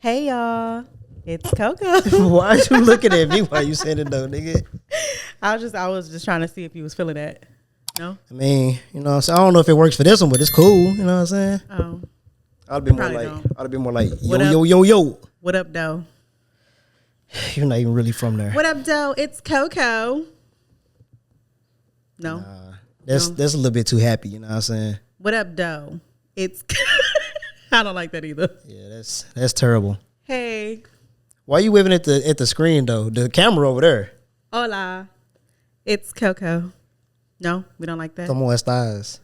Hey y'all, it's Coco. Why are you looking at me while you saying it though, nigga? I was just trying to see if you was feeling that. No? I mean, you know what I'm saying? I don't know if it works for this one, but it's cool. You know what I'm saying? Oh. I'd be more Probably like, don't. I'd be more like, What yo, up? yo, yo, yo. What up, though? You're not even really from there. What up, though? It's Coco. No? That's No. a little bit too happy. You know what I'm saying? What up, though? It's I don't like that either. Yeah, that's terrible. Hey. Why you waving at the screen though? The camera over there. Hola. It's Coco. No, we don't like that. Como estás?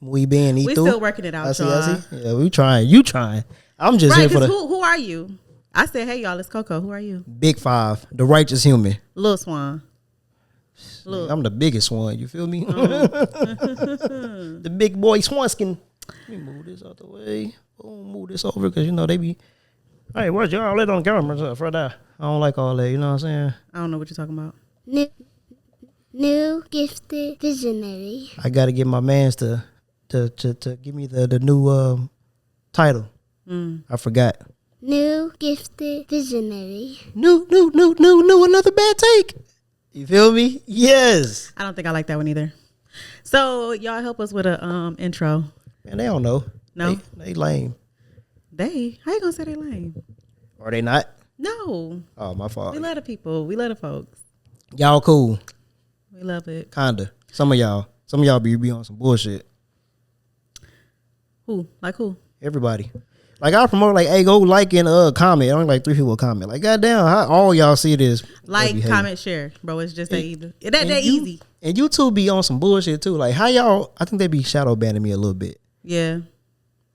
Muy bien, ¿y We tú? still working it out, I see. y'all. Yeah, we trying. You trying. I'm just Right, here for because the who are you? I said, hey, y'all, it's Coco. Who are you? big five, the righteous human. Lil Swan. Look. I'm the biggest one. You feel me? Mm. The big boy Swanskin. Let me move this out the way. Boom, move this over because you know they be. Hey, where's y'all? Let on camera for that. I don't like all that. You know what I'm saying? I don't know what you're talking about. New gifted visionary. I got to get my mans to give me the new title. I forgot. New gifted visionary. New. Another bad take. You feel me? Yes. I don't think I like that one either. So y'all help us with a intro. Man, they don't know. No? They lame. They? How you gonna say they lame? Are they not? No. Oh, my fault. We love the people. We love the folks. Y'all cool. We love it. Kinda. Some of y'all be on some bullshit. Who? Like who? Everybody. Like I promote like, hey, go like and comment. Only like 3 people comment. Like, goddamn, how all y'all see this? Like, comment, share. Bro, it's just that easy. That easy. And YouTube be on some bullshit too. Like how y'all, I think they be shadow banning me a little bit. Yeah.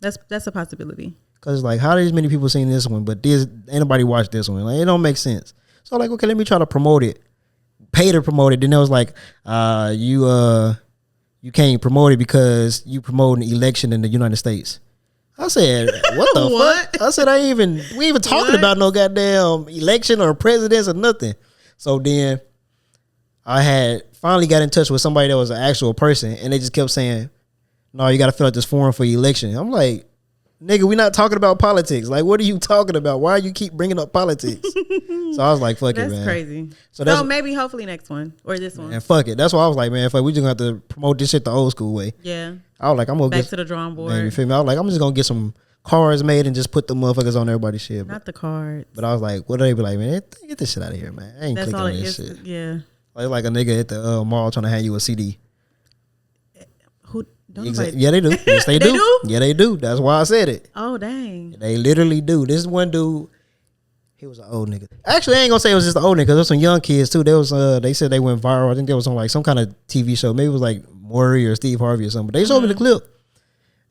That's a possibility. Cause like how these many people seen this one, but this ain't nobody watch this one. Like it don't make sense. So like, okay, let me try to promote it. Pay to promote it. Then it was like, you can't promote it because you promoting an election in the United States. I said, what the What? fuck? I said, we even talking What? about no goddamn election or presidents or nothing. So then I had finally got in touch with somebody that was an actual person, and they just kept saying, no, you got to fill out this form for election. I'm like, nigga, we not talking about politics. Like, what are you talking about? Why you keep bringing up politics? So I was like, fuck it, That's man. crazy. So that's maybe hopefully next one. Or this one. and fuck it. That's why I was like, man, fuck, we just gonna have to promote this shit the old school way. Yeah. I was like, I'm gonna Back get to the drawing board. man, you feel me? I was like, I'm just gonna get some cards made and just put the motherfuckers on everybody's shit. Not the cards. But I was like, what do they be like, man? Get this shit out of here, man. I ain't That's clicking all on it this is. shit. Yeah. Like a nigga at the mall trying to hand you a CD. Who don't nobody- Yeah, they do. Yes, they They do. do? Yeah, they do. That's why I said it. Oh dang. They literally do. This one dude, he was an old nigga. Actually, I ain't gonna say it was just an old nigga because there's some young kids too. There was they said they went viral. I think they was on like some kind of TV show. Maybe it was like Maury or Steve Harvey or something. But they showed me the clip,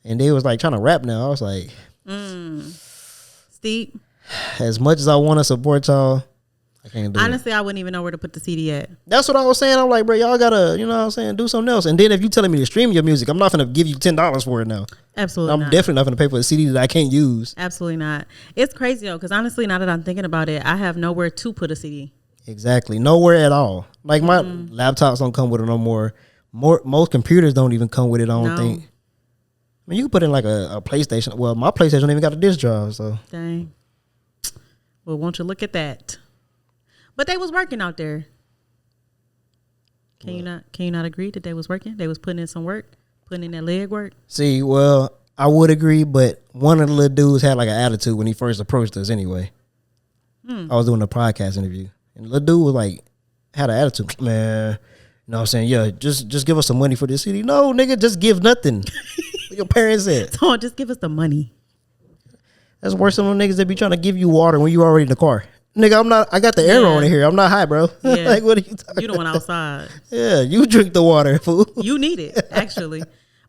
and they was like trying to rap. Now I was like, Steve. as much as I want to support y'all, I can't do it. Honestly, I wouldn't even know where to put the CD at. That's what I was saying. I'm like, bro, y'all gotta, you know what I'm saying, do something else. And then if you telling me to stream your music, I'm not gonna give you $10 for it now. Absolutely I'm not. definitely not gonna pay for a CD that I can't use. Absolutely not. It's crazy though, because honestly, now that I'm thinking about it, I have nowhere to put a CD. Exactly, nowhere at all. Like my laptops don't come with it no more. Most computers don't even come with it. I don't No. think. I mean, you can put in like a PlayStation. Well, my PlayStation don't even got a disc drive. So Dang. Well, won't you look at that? But they was working out there. Can you not agree that they was working? They was putting in some work, putting in that leg work. see, well, I would agree, but one of the little dudes had like an attitude when he first approached us. Anyway, I was doing a podcast interview, and the little dude was like, had an attitude, man. You know what I'm saying? Yeah, just give us some money for this CD. No, nigga, just give nothing. What your parents said. So just give us the money. That's worse than them niggas that be trying to give you water when you already in the car. Nigga, I'm not. I got the arrow in here. I'm not high, bro. Yeah. Like, what are you talking? You the one outside. Yeah, you drink the water, fool. You need it, actually.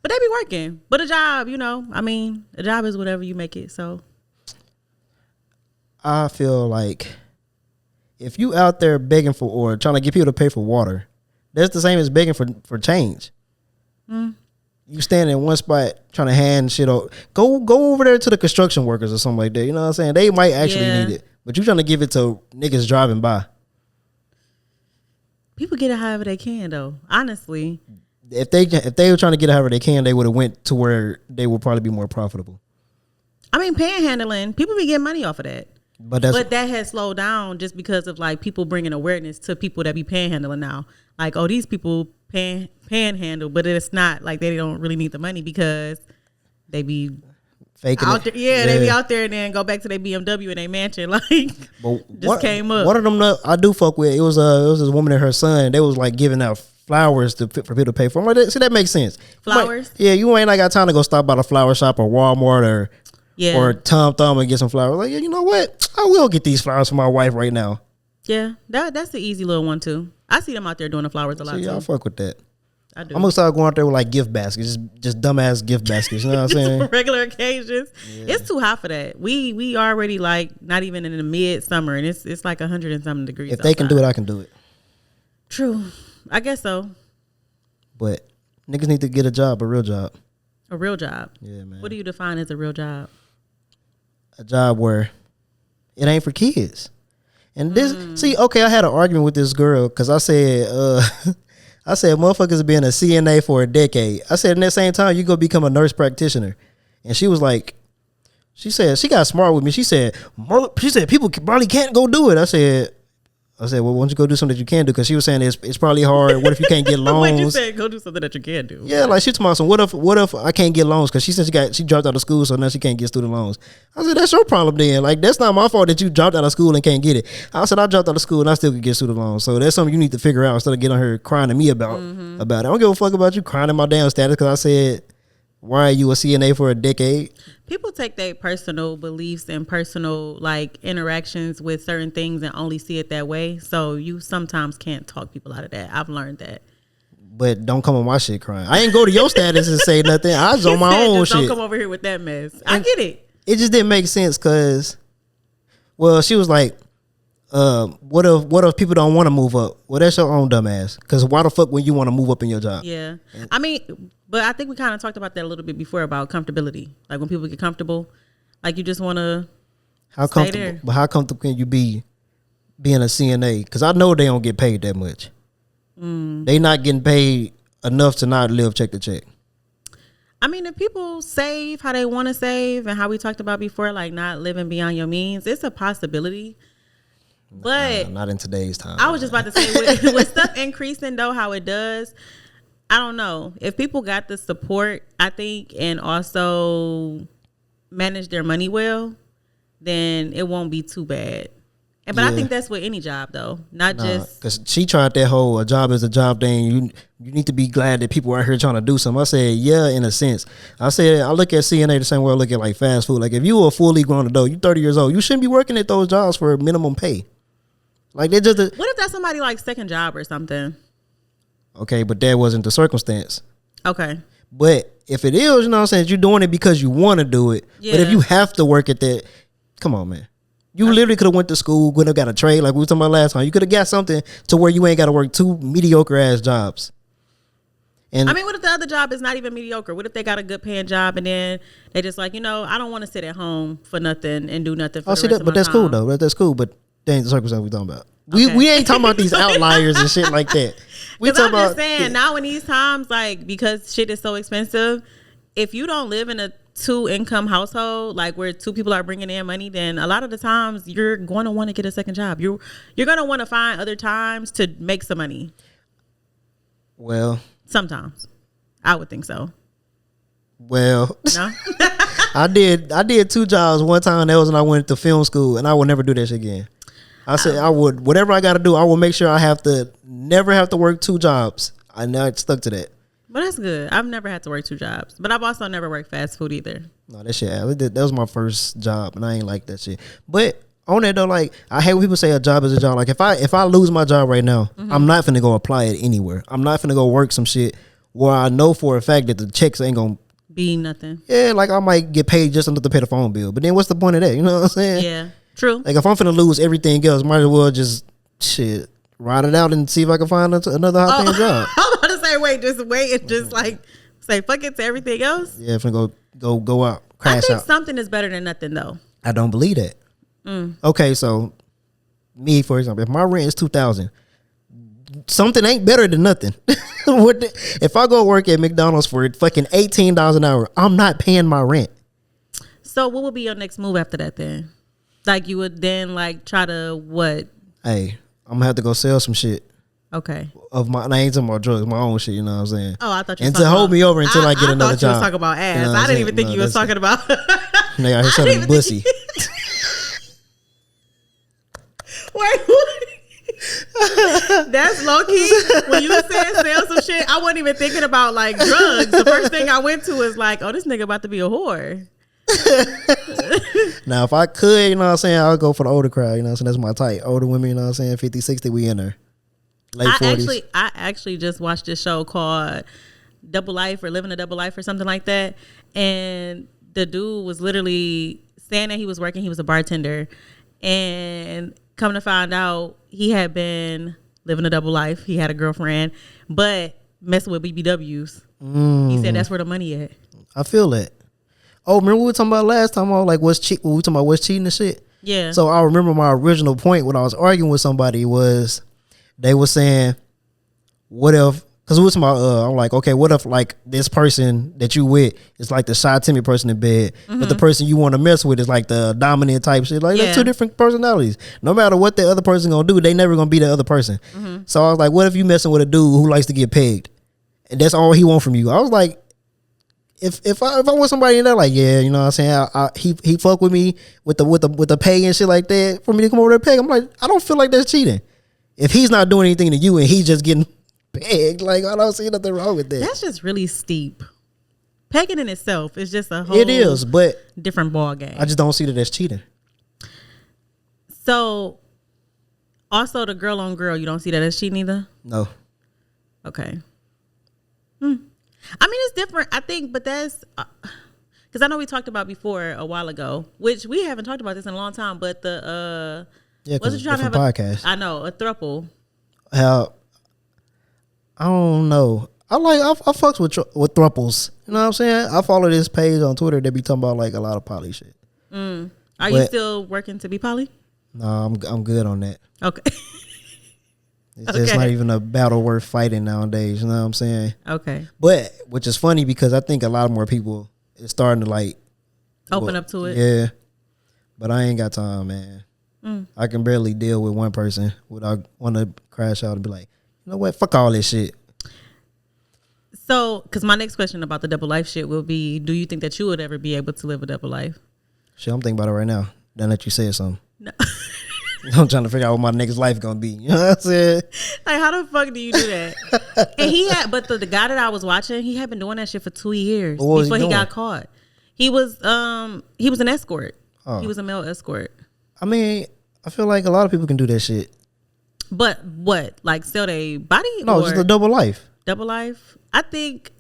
But they be working. But a job, I mean, a job is whatever you make it. So I feel like if you out there begging for or trying to get people to pay for water, that's the same as begging for change. You stand in one spot trying to hand shit out. Go over there to the construction workers or something like that. You know what I'm saying? They might actually Yeah. need it, but you trying to give it to niggas driving by. people get it however they can, though. Honestly, If they were trying to get it however they can, they would have went to where they would probably be more profitable. I mean, panhandling, people be getting money off of that. But that has slowed down just because of like people bringing awareness to people that be panhandling now. Like, oh, these people panhandle, but it's not like they don't really need the money because they be faking out it. there. Yeah, they be out there and then go back to their BMW and their mansion. Like, came up. One of them I do fuck with. It was this woman and her son. They was like giving out flowers for people to pay for. I'm like, see, that makes sense. Flowers? You ain't like got time to go stop by the flower shop or Walmart or Tom Thumb and get some flowers. Like, yeah, you know what? I will get these flowers for my wife right now. Yeah, that's the easy little one too. I see them out there doing the flowers a lot too. I fuck with that. I do. I'm gonna start going out there with like gift baskets, just dumbass gift baskets. You know what I'm saying? For regular occasions. Yeah. It's too hot for that. We already like not even in the mid summer, and it's like 100 and something degrees. If they can do it, I can do it. True, I guess so. But niggas need to get a real job. A real job. Yeah, man. What do you define as a real job? A job where it ain't for kids. And this, see, okay, I had an argument with this girl because I said, motherfuckers been a CNA for a decade. I said, in that same time, you go become a nurse practitioner. And she was like, she said, she got smart with me. She said, people probably can't go do it. I said, well, why don't you go do something that you can do? Because she was saying it's probably hard. What if you can't get loans? What'd you say? Go do something that you can do. Yeah, like she told me, so what if I can't get loans? Because she said she dropped out of school, so now she can't get student loans. I said, that's your problem then. Like, that's not my fault that you dropped out of school and can't get it. I said, I dropped out of school and I still could get student loans. So that's something you need to figure out instead of getting on her crying to me about it. I don't give a fuck about you crying in my damn status because I said, why are you a CNA for a decade? People take their personal beliefs and personal like interactions with certain things and only see it that way. So you sometimes can't talk people out of that. I've learned that. But don't come on my shit crying. I ain't go to your status and say nothing. I was on my own shit. Don't come over here with that mess. I get it. It just didn't make sense because, well, she was like, what if people don't want to move up? Well, that's your own dumb ass. Because why the fuck would you want to move up in your job? Yeah. I mean, but I think we kind of talked about that a little bit before about comfortability. Like when people get comfortable, like you just want to stay there. But how comfortable can you be being a CNA? Because I know they don't get paid that much. They not getting paid enough to not live check to check. I mean, if people save how they want to save and how we talked about before, like not living beyond your means, it's a possibility. But not in today's time. I was just about to say, with stuff increasing though, how it does, I don't know. If people got the support, I think, and also manage their money well, then it won't be too bad. But I think that's with any job though, not just because she tried that whole a job is a job thing. You need to be glad that people are out here trying to do something. I said, yeah, in a sense. I said I look at CNA the same way I look at like fast food. Like if you a fully grown adult, you 30 years old, you shouldn't be working at those jobs for minimum pay. Like they just what if that's somebody like second job or something? Okay, but that wasn't the circumstance. Okay. But if it is, you know what I'm saying, you're doing it because you want to do it. Yeah. But if you have to work at that, come on, man. You literally could have went to school, could have got a trade like we were talking about last time. You could have got something to where you ain't got to work two mediocre ass jobs. And I mean, what if the other job is not even mediocre? What if they got a good paying job and then they just like, I don't want to sit at home for nothing and do nothing for the rest of my but that's time. cool though. That's cool, but that ain't the circumstance we're talking about. We ain't talking about these outliers and shit like that. We talking I'm just about saying now in these times, like because shit is so expensive, if you don't live in a 2-income household, like where 2 people are bringing in money, then a lot of the times you're going to want to get a second job. You're going to want to find other times to make some money. Well, sometimes I would think so. Well, no, I did 2 jobs. One time that was when I went to film school, and I would never do that shit again. I said I would, whatever I got to do, I will make sure I never have to work 2 jobs. I stuck to that. But that's good. I've never had to work 2 jobs, but I've also never worked fast food either. No, that shit, that was my first job, and I ain't like that shit. But on that though, like I hate when people say a job is a job. Like if I lose my job right now, I'm not finna go apply it anywhere. I'm not finna go work some shit where I know for a fact that the checks ain't gonna be nothing. Yeah, like I might get paid just enough to pay the phone bill, but then what's the point of that? You know what I'm saying? Yeah, true. Like if I'm finna lose everything else, might as well just shit ride it out and see if I can find another hot paying job. I'm about to say wait and just like say fuck it to everything else. Yeah, finna go out, crash out. I think something is better than nothing though. I don't believe that. Okay, so me for example, if my rent is $2,000, something ain't better than nothing. If I go work at McDonald's for fucking $18 an hour, I'm not paying my rent. So what would be your next move after that then? Like you would then like try to what? Hey, I'm gonna have to go sell some shit Okay. of my. I ain't talking about drugs, my own shit. You know what I'm saying? Oh, I thought you. And was to talking hold about, me over until I get another I thought you was job. talking about ass. You know what I I'm didn't saying? even think No, you was that's talking about. Nigga out here selling pussy. Wait, that's low key. When you said sell some shit, I wasn't even thinking about like drugs. The first thing I went to is like, oh, this nigga about to be a whore. Now, if I could, you know what I'm saying, I'll go for the older crowd. You know what I'm saying? That's my type. Older women, you know what I'm saying? 50, 60, we in there. Late 40s. I actually just watched this show called Double Life or Living a Double Life or something like that. And the dude was literally saying that he was working. He was a bartender. And come to find out, he had been living a double life. He had a girlfriend, but messing with BBWs. He said that's where the money at. I feel that. Oh, remember we were talking about last time? I was like, we were talking about what's cheating and shit. Yeah. So I remember my original point when I was arguing with somebody was they were saying, what if? Because we were talking about, I'm like, okay, what if like this person that you with is like the shy, timid person in bed, but the person you want to mess with is like the dominant type shit. Like that's two different personalities. No matter what the other person gonna do, they never gonna be the other person. So I was like, what if you messing with a dude who likes to get pegged, and that's all he want from you? I was like, if I want somebody in there, like, yeah, you know what I'm saying, he fuck with me with the pay and shit like that for me to come over there and peg. I'm like, I don't feel like that's cheating. If he's not doing anything to you and he's just getting pegged, like I don't see nothing wrong with that. That's just really steep. Pegging in itself is just a whole It is, but different ball game. I just don't see that as cheating. So also the girl on girl, you don't see that as cheating either? No. Okay. I mean, it's different, I think, but that's because I know we talked about before a while ago, which we haven't talked about this in a long time, but the Yeah, because it's trying to different have podcast. I know, a throuple. How I don't know. I fucks with thruples. You know what I'm saying? I follow this page on Twitter. They be talking about like a lot of poly shit. Are you still working to be poly? No, I'm good on that. Okay. It's just not even a battle worth fighting nowadays. You know what I'm saying? Okay. But which is funny because I think a lot more people is starting to like Open up to it. Yeah, but I ain't got time, man. I can barely deal with one person without want to crash out and be like, you know what? Fuck all this shit. So, because my next question about the double life shit will be, do you think that you would ever be able to live a double life? Shit, I'm thinking about it right now. Now that you said something. No. I'm trying to figure out what my next life gonna be. You know what I'm saying? Like, how the fuck do you do that? And he had, but the guy that I was watching, he had been doing that shit for 2 years before he got caught. He was an escort. Oh. He was a male escort. I mean, I feel like a lot of people can do that shit. But what? Like sell their body? No, or just a double life. double life? I think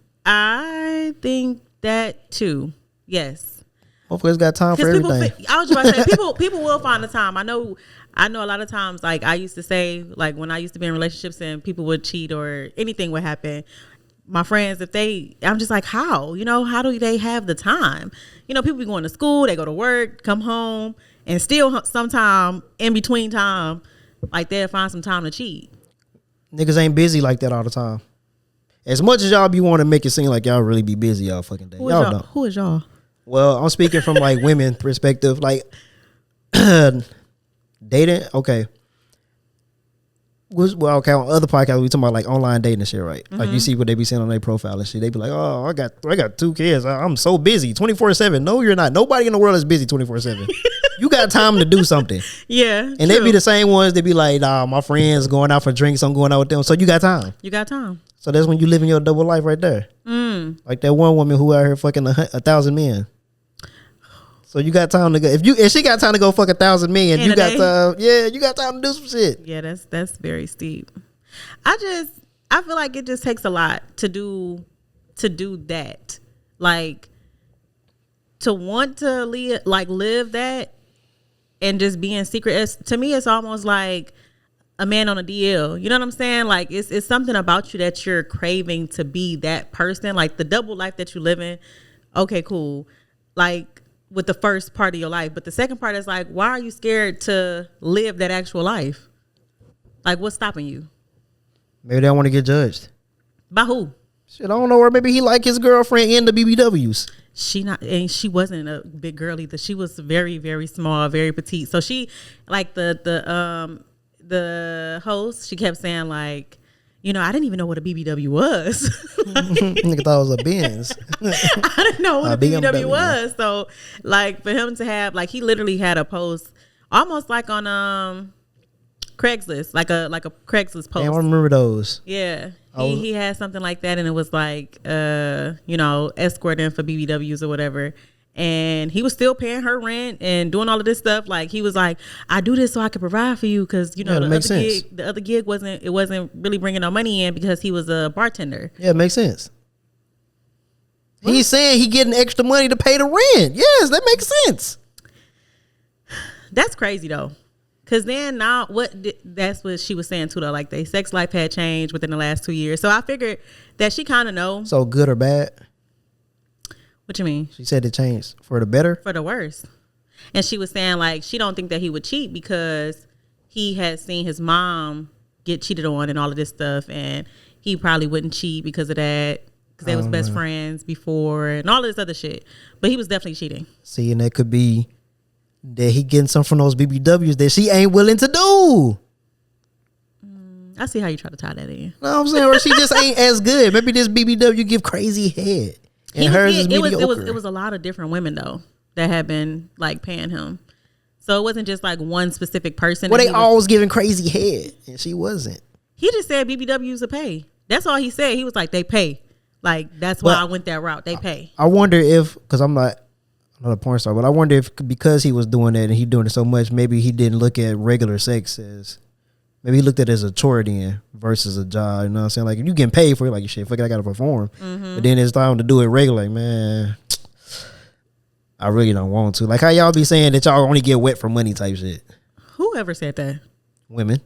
that too. Yes. Motherfuckers got time for everything. I was just about to say people will find the time. I know a lot of times, like I used to say, like when I used to be in relationships and people would cheat or anything would happen, my friends, I'm just like, how? You know, how do they have the time? You know, people be going to school, they go to work, come home, and still sometime in between time, like they'll find some time to cheat. Niggas ain't busy like that all the time. As much as y'all be wanting to make it seem like y'all really be busy all fucking day. Y'all don't. Who is y'all? Well, I'm speaking from like women perspective, like dating. Okay. Well, okay, on other podcasts we talking about like online dating and shit, right? Like you see what they be saying on their profile and shit. They be like, oh, I got 2 kids. I'm so busy 24/7. No, you're not. Nobody in the world is busy 24/7. You got time to do something. Yeah. And they be the same ones that be like, nah, my friends going out for drinks, I'm going out with them. So you got time. You got time. So that's when you living your double life right there. Like that one woman who out here fucking 1,000 men. So you got time to go. If she got time to go fuck 1,000 men, you got time. Yeah, you got time to do some shit. Yeah, that's very steep. I feel like it just takes a lot to do that. Like to want to live that and just be in secret. To me, it's almost like a man on a DL. You know what I'm saying? Like it's something about you that you're craving to be that person. Like the double life that you live in. Okay, cool. Like with the first part of your life, but the second part is like, why are you scared to live that actual life? Like, what's stopping you? Maybe they want to get judged. By who? Shit, I don't know. Or maybe he like his girlfriend in the BBWs. she wasn't a big girl either. She was very, very small, very petite. So she, like the host, she kept saying like, I didn't even know what a BBW was. Nigga thought it was a Benz. I didn't know what a BBW was. So like for him to have, like, he literally had a post almost like on Craigslist, like a Craigslist post. I remember those. Yeah. He had something like that, and it was like, escorting for BBWs or whatever. And he was still paying her rent and doing all of this stuff. Like, he was like, I do this so I can provide for you, because the other gig wasn't really bringing no money in because he was a bartender. Yeah, it makes sense. What? He's saying he getting extra money to pay the rent. Yes, that makes sense. That's crazy though. Cause then now that's what she was saying too though. Like, their sex life had changed within the last 2 years. So I figured that she kind of know. So good or bad? What you mean? She said it changed for the better? For the worse. And she was saying like she don't think that he would cheat because he had seen his mom get cheated on and all of this stuff, and he probably wouldn't cheat because of that, because they was best friends before and all of this other shit. But he was definitely cheating. See, and that could be that he getting some from those BBWs that she ain't willing to do. I see how you try to tie that in. No, I'm saying, or she just ain't as good. Maybe this BBW give crazy head. And hers is mediocre. It was a lot of different women though that had been like paying him. So it wasn't just like one specific person. Well, they always giving crazy head, and she wasn't. He just said BBWs to pay. That's all he said. He was like, they pay. Like, that's why I went that route. They pay. I wonder if, because I'm not a porn star, but I wonder if because he was doing that and he doing it so much, maybe he didn't look at regular sex as, maybe he looked at it as a chore then versus a job. You know what I'm saying? Like, if you getting paid for it, like, shit, fuck it, I got to perform. Mm-hmm. But then it's time to do it regular. Like, man, I really don't want to. Like, how y'all be saying that y'all only get wet for money type shit? Whoever said that? Women.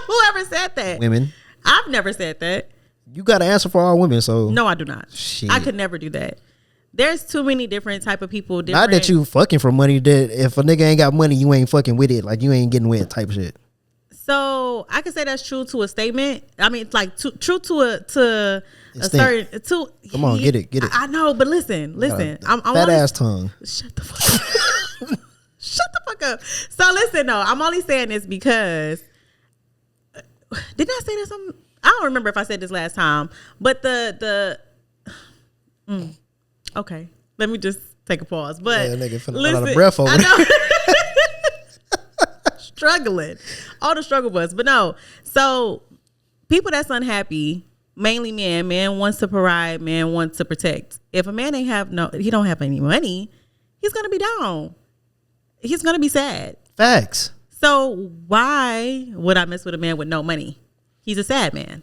Whoever said that? Women. I've never said that. You got to answer for all women, so. No, I do not. Shit. I could never do that. There's too many different type of people. Not that you fucking for money. That if a nigga ain't got money, you ain't fucking with it. Like, you ain't getting wet type shit. So I can say that's true to a statement. I mean, it's like true to a certain. Come on, get it. I know, but listen. I'm fat ass tongue. Shut the fuck up. Shut the fuck up. So listen, though, I'm only saying this because didn't I say that something? I don't remember if I said this last time, but okay, let me just take a pause. But yeah, nigga finna run out of breath over there. Struggling, all the struggle bus. But no, so people that's unhappy, mainly man wants to provide, man wants to protect. If a man he don't have any money, he's gonna be down. He's gonna be sad. Facts. So why would I mess with a man with no money? He's a sad man.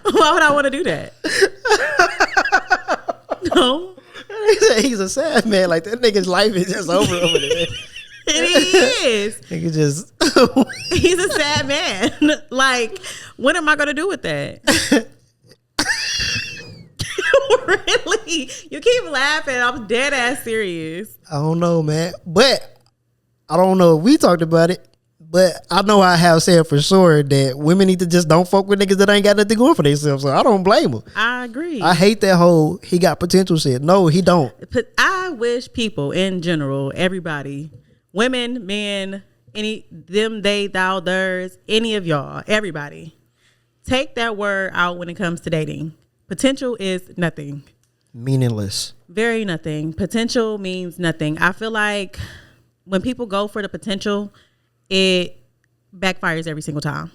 Why would I want to do that? No. He's a sad man. Like, that nigga's life is just over there. It is. Nigga just. He's a sad man. Like, what am I going to do with that? Really? You keep laughing. I'm dead ass serious. I don't know, man. But I don't know if we talked about it. But I know I have said for sure that women need to just don't fuck with niggas that ain't got nothing going for themselves. So I don't blame them. I agree. I hate that whole he got potential shit. No, he don't. But I wish people in general, everybody, women, men, them, they, thou, theirs, any of y'all, everybody, take that word out when it comes to dating. Potential is nothing. Meaningless. Very nothing. Potential means nothing. I feel like when people go for the potential, it backfires every single time.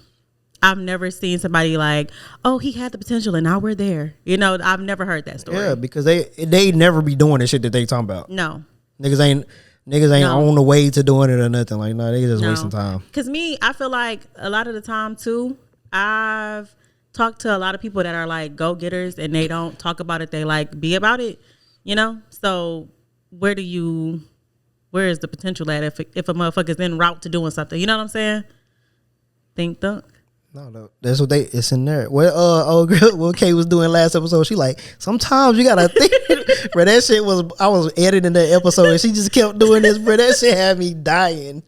I've never seen somebody like, oh, he had the potential and now we're there. You know, I've never heard that story. Yeah, because they never be doing the shit that they talking about. No. Niggas ain't on the way to doing it or nothing. Like, no, they just wasting time. Because I feel like a lot of the time too, I've talked to a lot of people that are like go-getters and they don't talk about it. They like be about it, you know? So where is the potential at if a motherfucker's en route to doing something? You know what I'm saying? Think thunk. No, that's what it's in there. What old girl, what Kay was doing last episode, she like, sometimes you gotta think. Bro, that shit I was editing that episode and she just kept doing this, bro. That shit had me dying.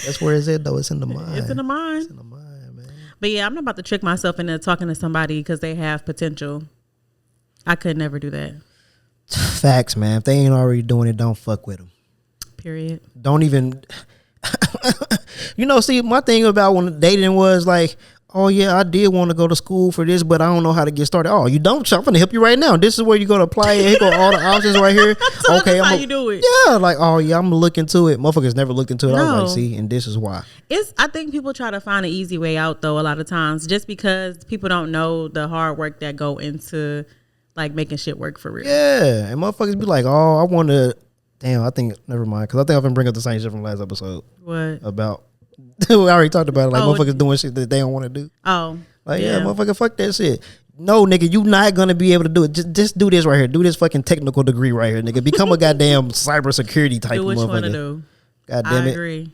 That's where it's at though. It's in the mind. It's in the mind. It's in the mind, man. But yeah, I'm not about to trick myself into talking to somebody because they have potential. I could never do that. Facts, man. If they ain't already doing it, don't fuck with them. Period. Don't even. See, my thing about when dating was like, oh yeah, I did want to go to school for this, but I don't know how to get started. Oh, you don't? I'm gonna help you right now. This is where you go to apply it. Here go all the options right here. Okay, how you do it. Yeah, like, oh yeah, I'm gonna look into it. Motherfuckers never looked into it. I was No. like, see, and this is why. I think people try to find an easy way out though. A lot of times, just because people don't know the hard work that go into like making shit work for real. Yeah, and motherfuckers be like, oh, I want to. Damn, I think never mind, because I think I've been bringing up the same shit from last episode. What About? We already talked about it. Like, Oh, motherfuckers doing shit that they don't want to do. Oh, Like, yeah, motherfucker, fuck that shit. No, nigga, you not gonna be able to do it. Just do this right here. Do this fucking technical degree right here, nigga. Become a goddamn cybersecurity type do of what you want to motherfucker. do. God damn it.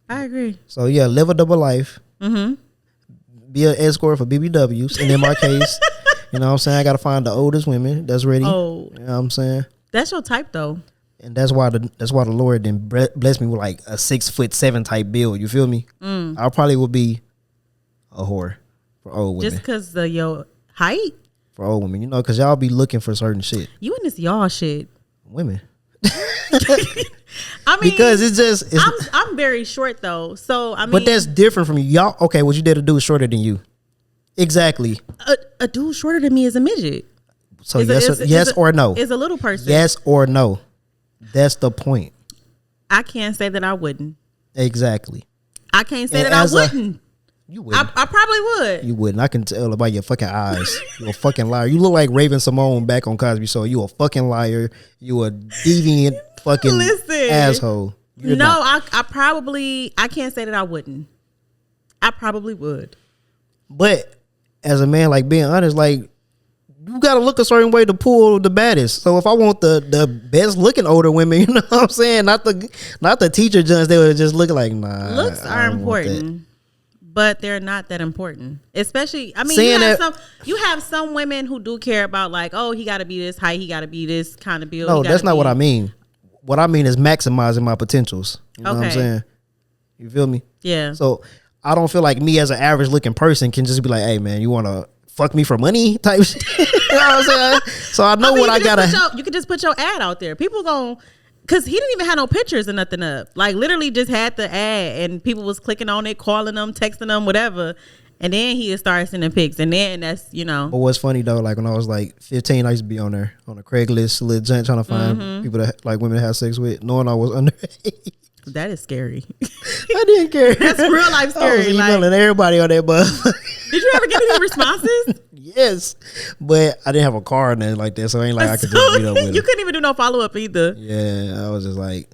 I agree. So yeah, live a double life. Mm-hmm. Be an escort for BBWs. And in my case, you know what I'm saying, I gotta find the oldest women that's ready. Oh, You know what I'm saying? that's your type though. And that's why the Lord then blessed me with like a 6'7" type build. You feel me? I probably would be a whore for old women. Just because of your height, For old women, because y'all be looking for certain shit. you in this y'all shit. Women. I mean, Because it's I'm very short though, so I mean, but that's different from you. Y'all, okay, what you did a dude shorter than you. Exactly. a dude shorter than me is a midget. So Is yes or no? Is a little person. Yes or no? That's the point. I can't say that I wouldn't. Exactly. I can't say And that I as a- wouldn't. You wouldn't. I probably would. You wouldn't. I can tell by your fucking eyes. You're a fucking liar. You look like Raven Simone back on Cosby Show. You a fucking liar. You a deviant fucking Listen. asshole. You're No, not. I can't say that I wouldn't. I probably would. But as a man, like, being honest, like, you gotta look a certain way to pull the baddest. So if I want the best looking older women, you know what I'm saying? Not the teacher Johns, they were just looking like, nah. Looks I are don't want that. important, but they're not that important. Especially, I mean, Saying you have some women who do care about like, oh, he got to be this height, he got to be this kind of build. No, that's not what I mean. What I mean is maximizing my potentials. You know what I'm Okay. saying? You feel me? Yeah. So I don't feel like me as an average looking person can just be like, hey man, you want to fuck me for money type shit. You know what I'm saying? So I know what I gotta. You could just put your ad out there. People because he didn't even have no pictures or nothing up. Like literally just had the ad and people was clicking on it, calling them, texting them, whatever. And then he started sending pics. And then that's, But what's funny though, like when I was like 15, I used to be on there on a Craigslist legit trying to find people that like women to have sex with, knowing I was underage. that is scary. I didn't care. That's real life I was scary. emailing Like, everybody on that bus. did you ever get any responses? Yes, but I didn't have a car or nothing like that, so it ain't like I could just meet up with You them. couldn't even do no follow up either. Yeah, I was just like,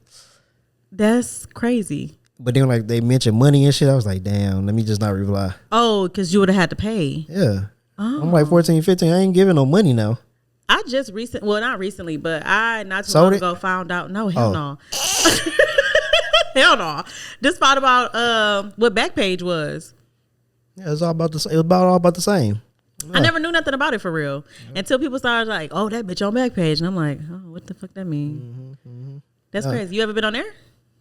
That's crazy. but then like they mentioned money and shit, I was like, damn, let me just not reply. Oh, because you would have had to pay. Yeah. Oh. I'm like 14, 15, I ain't giving no money now. I just not recently, but I not too Sold long it? ago found out. No, hell Oh. no. Hell no. Just found about what Backpage was. Yeah, it's all about the. It was all about the same. I never knew nothing about it for real until people started like, "Oh, that bitch on Backpage," and I'm like, "Oh, what the fuck that mean?" That's crazy. You ever been on there?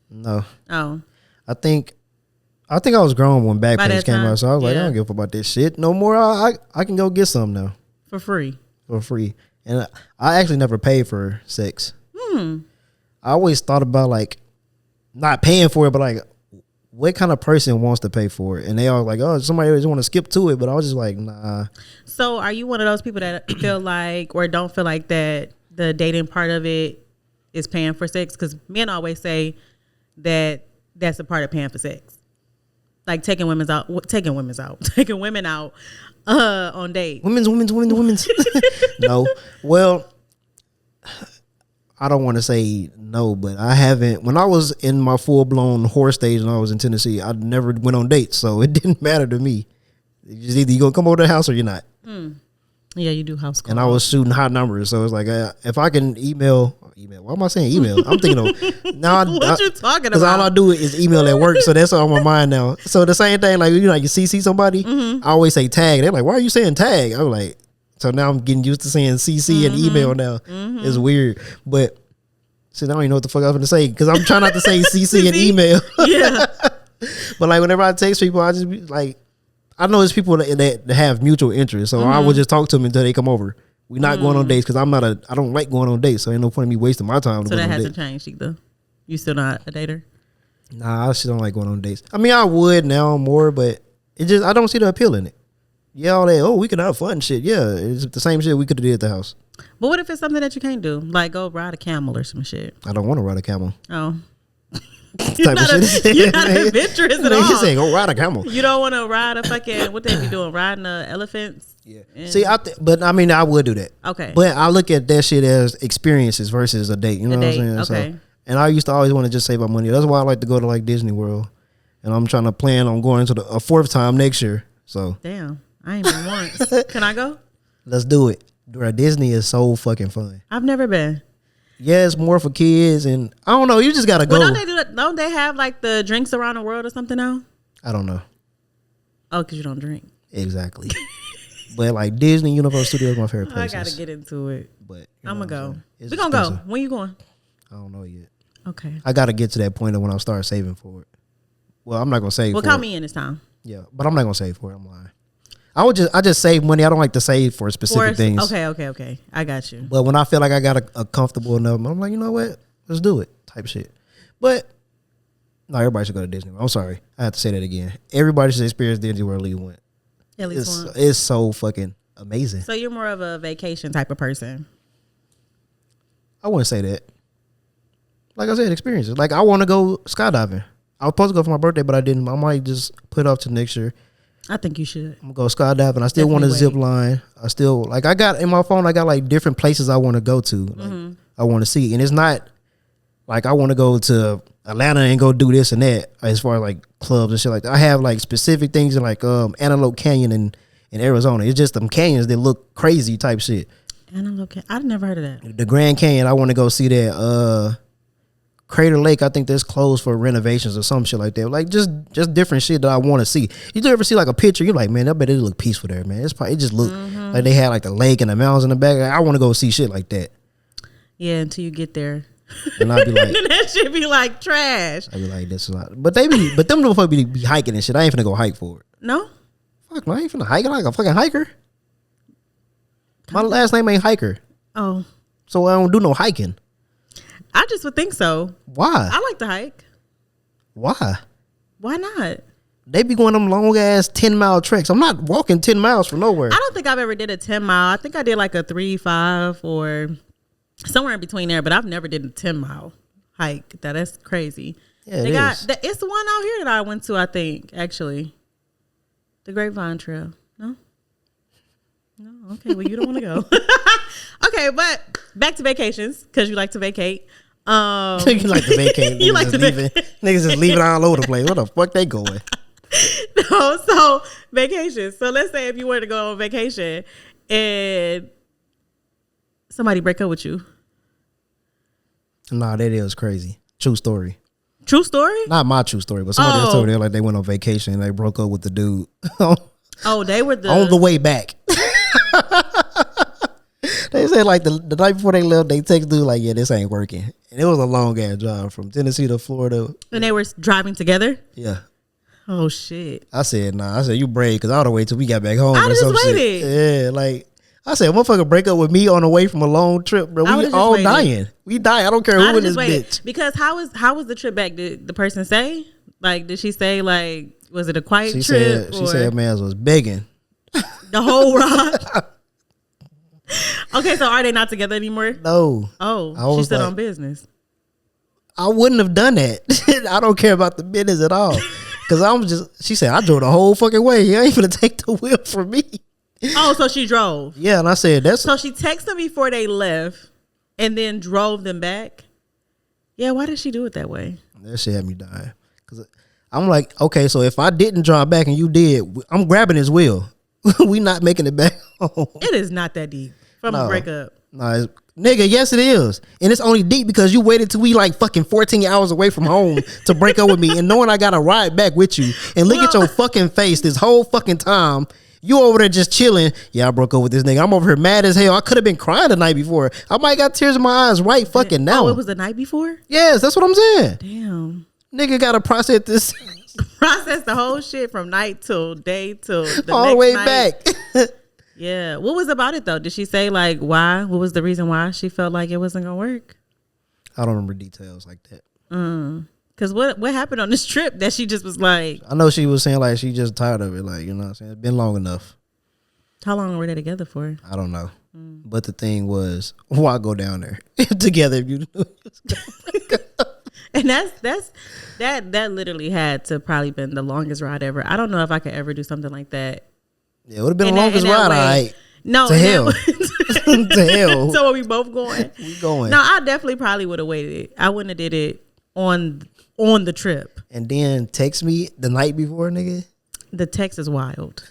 No, Oh, I think I was grown when By Backpage that came time, out, so I was like, I yeah. don't give a fuck about this shit no more. I can go get some now for free. for free, and I actually never paid for sex. I always thought about like not paying for it, but like, what kind of person wants to pay for it? And they all like, oh, somebody just want to skip to it, but I was just like, nah. So, are you one of those people that feel like or don't feel like that the dating part of it is paying for sex? Because men always say that that's a part of paying for sex, like taking women out on dates. Women's. No, well, I don't want to say no, but I haven't. When I was in my full blown whore stage and I was in Tennessee, I never went on dates, so it didn't matter to me. It's just either you gonna come over to the house or you're not. Yeah, you do house calls. And I was shooting hot numbers, so it's like if I can email. Why am I saying email? I'm thinking of now. What you talking Because all I about? do is email at work, so that's on my mind now. So the same thing, like you CC somebody, I always say tag. They're like, why are you saying tag? I'm like, so now I'm getting used to saying CC and email now. It's weird, but shit, I don't even know what the fuck I was going to say because I'm trying not to say CC and email. Yeah. But like whenever I text people, I just be like, I know there's people that have mutual interests, so I would just talk to them until they come over. We're not going on dates because I don't like going on dates, so ain't no point in me wasting my time. So that hasn't changed either. You still not a dater? Nah, I still don't like going on dates. I mean, I would now more, but I don't see the appeal in it. Yeah, all that. Oh, we could have fun and shit. Yeah, it's the same shit we could have did at the house. But what if it's something that you can't do, like go ride a camel or some shit? I don't want to ride a camel. Oh. You're not adventurous at all. You say go ride a camel. You don't want to ride a fucking, what they be doing, riding the elephants? Yeah. See, but I mean, I would do that. Okay. But I look at that shit as experiences versus a date. You know what I'm saying? Okay. So, and I used to always want to just save my money. That's why I like to go to like Disney World. And I'm trying to plan on going to a fourth time next year. So. Damn. I ain't been once. Can I go? Let's do it. Bro, Disney is so fucking fun. I've never been. Yeah, it's more for kids, and I don't know. You just gotta go. Don't they have like the drinks around the world or something now? I don't know. Oh, because you don't drink. Exactly. But like Disney, Universal Studios is my favorite place. I gotta get into it. But I'm gonna go. We're gonna go. When you going? I don't know yet. Okay. I gotta get to that point of when I start saving for it. Well, I'm not gonna save. Well, for count it. me in this time. Yeah, but I'm not gonna save for it. I'm lying. I just save money. I don't like to save for specific things. Okay. I got you. But when I feel like I got a comfortable enough, I'm like, you know what? Let's do it. Type shit. But no, everybody should go to Disney World. I'm sorry. I have to say that again. Everybody should experience Disney World at least once. At least once. It's so fucking amazing. So you're more of a vacation type of person. I wouldn't say that. Like I said, experiences. Like I want to go skydiving. I was supposed to go for my birthday, but I didn't. I might just put it off to next year. I think you should. I'm gonna go skydiving. I still want to zip line. I still like. I got in my phone. I got like different places I want to go to. Like, I want to see, and it's not like I want to go to Atlanta and go do this and that. As far as like clubs and shit like that, I have like specific things in like Antelope Canyon in Arizona. It's just them canyons that look crazy type shit. Antelope Canyon. I've never heard of that. The Grand Canyon. I want to go see that. Crater Lake, I think that's closed for renovations or some shit like that. Like just different shit that I want to see. You do ever see like a picture? You're like, man, I bet it look peaceful there, man. It's probably, it just look like they had like the lake and the mountains in the back. I want to go see shit like that. Yeah, until you get there, and I'd be like, then that shit be like trash. I'd be like, this is not. But them motherfuckers be hiking and shit. I ain't finna go hike for it. No, fuck, man, I ain't finna hike like a fucking hiker. My last name ain't Hiker. Oh, so I don't do no hiking. I just would think so. Why? I like to hike. Why? Why not? They be going them long ass 10-mile treks. I'm not walking 10 miles from nowhere. I don't think I've ever did a 10-mile. I think I did like a 3, 5, or somewhere in between there. But I've never did a 10-mile hike. That's crazy. Yeah, it's the one out here that I went to. I think actually, the Grapevine Trail. No. Okay. Well, you don't want to go. Okay, but back to vacations because you like to vacate. You like to vacate. You like to vacate. Niggas just leave it all over the place. Where the fuck they going? No, so vacations. So let's say if you were to go on vacation and somebody break up with you. Nah, that is crazy. True story. True story? Not my true story, but somebody else told me like they went on vacation and they broke up with the dude. Oh, they were on the way back. They said like the night before they left, they text dude like, yeah, this ain't working. And it was a long ass drive from Tennessee to Florida. And they were driving together? Yeah. Oh, shit. I said, nah. I said, you brave, because I would have waited till we got back home. I or some just waited. Shit. Yeah, like, I said, motherfucker break up with me on the way from a long trip, bro. We all waited. Dying. We die. I don't care who in this bitch. Because how was the trip back? Did the person say? Like, did she say, like, was it a quiet trip? She said man was begging. The whole ride? Okay, so are they not together anymore? No. Oh, she's still on business. I wouldn't have done that. I don't care about the business at all. Because she said, I drove the whole fucking way. You ain't gonna take the wheel from me. Oh, so she drove. Yeah, and I said, so she texted them before they left and then drove them back? Yeah, why did she do it that way? That shit had me dying. Because I'm like, okay, so if I didn't drive back and you did, I'm grabbing his wheel. We not making it back home. It is not that deep from a breakup. No, nigga, yes it is. And it's only deep because you waited till we like fucking 14 hours away from home to break up with me and knowing I gotta ride back with you and look at your fucking face this whole fucking time. You over there just chilling. Yeah, I broke up with this nigga. I'm over here mad as hell. I could have been crying the night before. I might got tears in my eyes right fucking now. Oh, it was the night before? Yes, that's what I'm saying. Damn. Nigga gotta process this Process the whole shit from night till day till the all next the way night. back. Yeah. What was about it though? Did she say like why? What was the reason why she felt like it wasn't gonna work? I don't remember details like that. Cause what happened on this trip that she just was like? I know she was saying like she just tired of it. Like, you know what I'm saying? It's been long enough. How long were they together for? I don't know. But the thing was, why go down there together if you knew it was gonna break up? And that literally had to probably been the longest ride ever. I don't know if I could ever do something like that. Yeah, it would have been the longest ride, all right. No, to hell. To hell. So are we both going? We going. No, I definitely probably would have waited. I wouldn't have did it on the trip. And then text me the night before, nigga. The text is wild.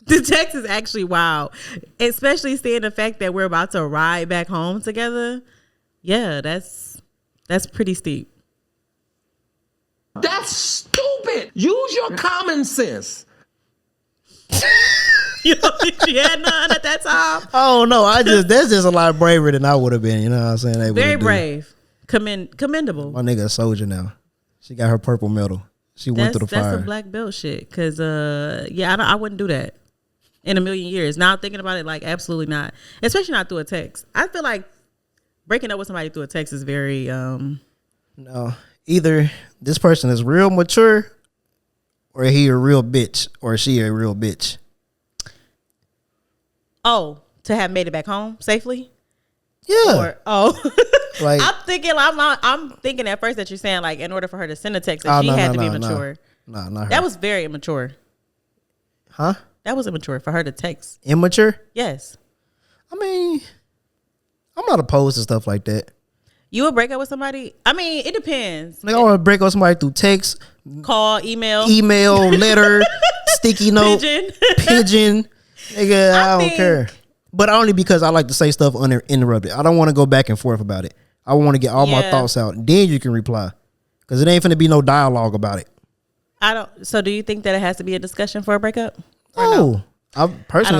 The text is actually wild, especially seeing the fact that we're about to ride back home together. Yeah, that's pretty steep. That's stupid. Use your common sense. You don't think she had none at that time? Oh no, that's just a lot braver than I would have been. You know what I'm saying? Very brave, commendable. My nigga a soldier now. She got her purple medal. She went through the fire. That's a black belt shit. Cause I wouldn't do that in a million years. Now thinking about it, like absolutely not. Especially not through a text. I feel like breaking up with somebody through a text is very No, either this person is real mature, or he a real bitch, or she a real bitch. Oh, to have made it back home safely? Yeah. Like, I'm thinking at first that you're saying like in order for her to send a text that she had to be mature. No, not her. That was very immature. Huh? That was immature for her to text. Immature? Yes. I mean, I'm not opposed to stuff like that. You would break up with somebody? I mean, it depends. Like, I want to break up with somebody through text, Call, email, letter, sticky note, pigeon. Nigga, I don't care. But only because I like to say stuff uninterrupted. I don't want to go back and forth about it. I want to get all my thoughts out. Then you can reply. Because it ain't finna be no dialogue about it. So do you think that it has to be a discussion for a breakup? No. I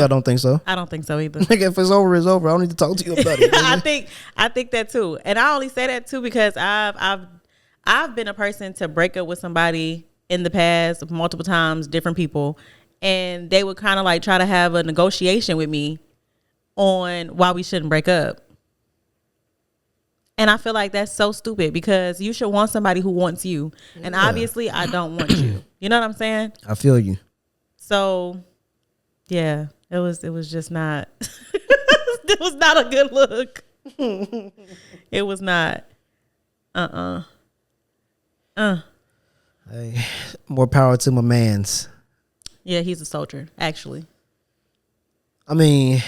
don't think so. I don't think so either. Nigga, if it's over, it's over. I don't need to talk to you about it. I think that too. And I only say that too because I've been a person to break up with somebody in the past multiple times, different people, and they would kind of like try to have a negotiation with me on why we shouldn't break up. And I feel like that's so stupid because you should want somebody who wants you. And obviously I don't want you. You know what I'm saying? I feel you. So yeah, it was just not it was not a good look. It was not. Hey, more power to my mans. Yeah, he's a soldier, actually. I mean,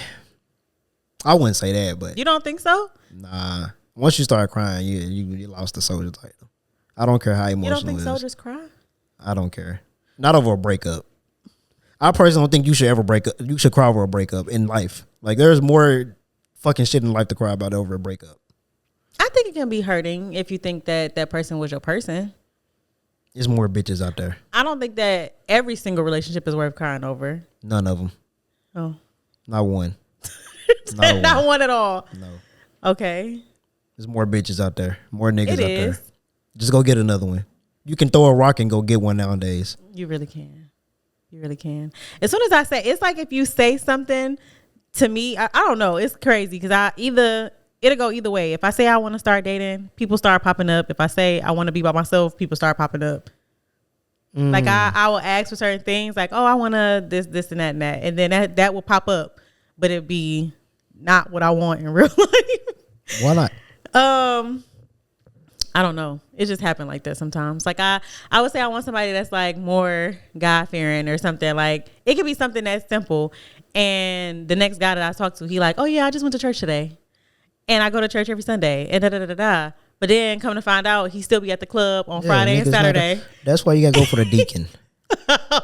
I wouldn't say that, but you don't think so? Nah. Once you start crying, you lost the soldier title. I don't care how emotional You don't think it is. soldiers cry? I don't care. Not over a breakup. I personally don't think you should ever break up. You should cry over a breakup in life. Like, there's more fucking shit in life to cry about over a breakup. I think it can be hurting if you think that that person was your person. There's more bitches out there. I don't think that every single relationship is worth crying over. None of them. Oh. Not one. Not one at all. No. Okay. There's more bitches out there. More niggas out is. there. Just go get another one. You can throw a rock and go get one nowadays. You really can. You really can. As soon as I say, it's like if you say something to me, I don't know. It's crazy because it'll go either way. If I say I want to start dating, people start popping up. If I say I want to be by myself, people start popping up. Like I will ask for certain things like, oh, I want to this and that and that. And then that will pop up, but it'd be not what I want in real life. Why not? I don't know. It just happened like that sometimes. Like I would say I want somebody that's like more God fearing or something. Like it could be something that's simple. And the next guy that I talk to, he like, oh yeah, I just went to church today. And I go to church every Sunday and da. But then come to find out he still be at the club on Friday and Saturday. That's why you gotta go for the deacon.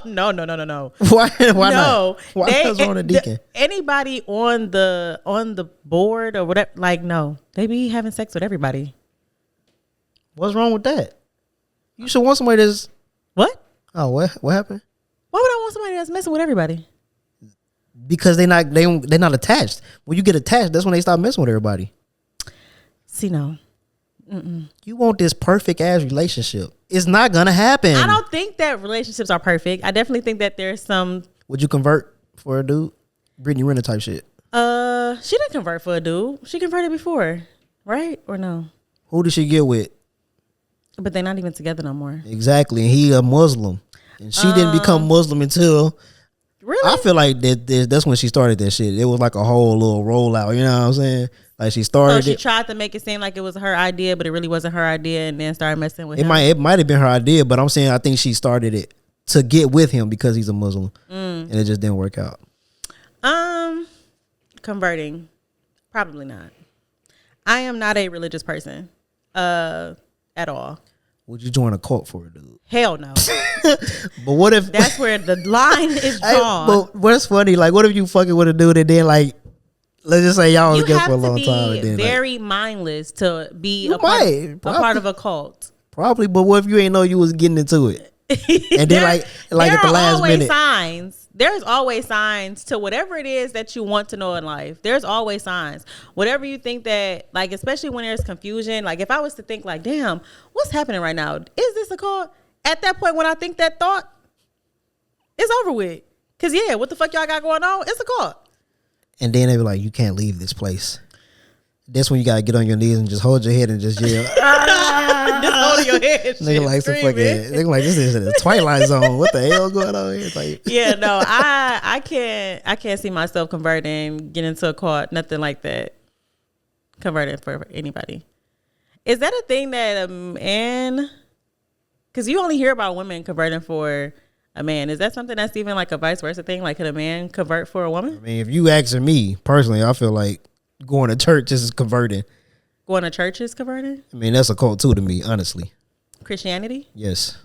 No. Why no. not? Why was on a deacon? Anybody on the board or whatever, like no. They be having sex with everybody. What's wrong with that? You should want somebody that's What? Oh, what happened? Why would I want somebody that's messing with everybody? Because they're not attached. When you get attached, that's when they stop messing with everybody. See, no. You want this perfect ass relationship. It's not gonna happen. I don't think that relationships are perfect. I definitely think that there's some. Would you convert for a dude? Brittany Renner type shit. She didn't convert for a dude. She converted before, right? Or no? Who did she get with? But they're not even together no more. Exactly. And he a Muslim. And she didn't become Muslim until Really? I feel like that's when she started that shit. It was like a whole little rollout, you know what I'm saying? Like she started she tried to make it seem like it was her idea, but it really wasn't her idea, and then started messing with him. It might have been her idea, but I'm saying I think she started it to get with him because he's a Muslim. And it just didn't work out. Converting. Probably not. I am not a religious person. At all. Would you join a cult for it, dude? Hell no. But what if that's where the line is drawn? But what's funny, like what if you fucking with a dude and then like let's just say y'all was together for a long time. You and have to then, be very mindless to be a probably. part of a cult. Probably, but what if you ain't know you was getting into it? And then like at the last minute. There's always signs to whatever it is that you want to know in life. There's always signs. Whatever you think that, like, especially when there's confusion, like if I was to think like, damn, what's happening right now? Is this a cult? At that point when I think that thought, it's over with. Cause yeah, what the fuck y'all got going on? It's a cult. And then they be like, you can't leave this place. That's when you gotta get on your knees and just hold your head and just yell. Just hold your head. Nigga like some fucking. Nigga like this is the Twilight Zone. What the hell going on here? Like, yeah, no, I can't see myself converting, getting into a cult, nothing like that. Converting for anybody. Is that a thing that a man? Because you only hear about women converting for a man. Is that something that's even like a vice versa thing? Like, could a man convert for a woman? I mean, if you asking me personally, I feel like going to church is converting. Going to church is converting? I mean, that's a cult too to me, honestly. Christianity? Yes.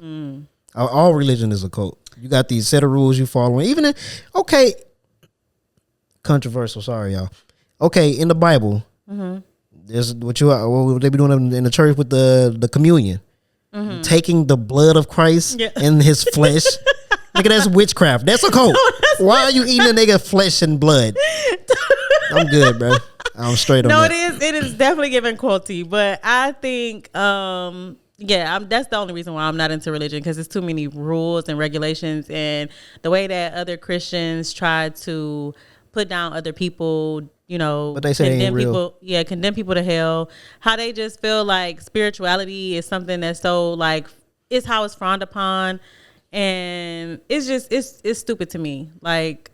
All religion is a cult. You got these set of rules you follow. Even okay, controversial. Sorry, y'all. Okay, in the Bible, there's what they be doing in the church with the communion, taking the blood of Christ in His flesh. Nigga, that's witchcraft. That's a cult. Why are you eating a nigga flesh and blood? I'm good, bro. I'm straight on that. It is definitely giving culty, but I think that's the only reason why I'm not into religion, because there's too many rules and regulations, and the way that other Christians try to put down other people, you know, but they say condemn they ain't people, condemn people to hell. How they just feel like spirituality is something that's so like it's how it's frowned upon, and it's just it's stupid to me. Like,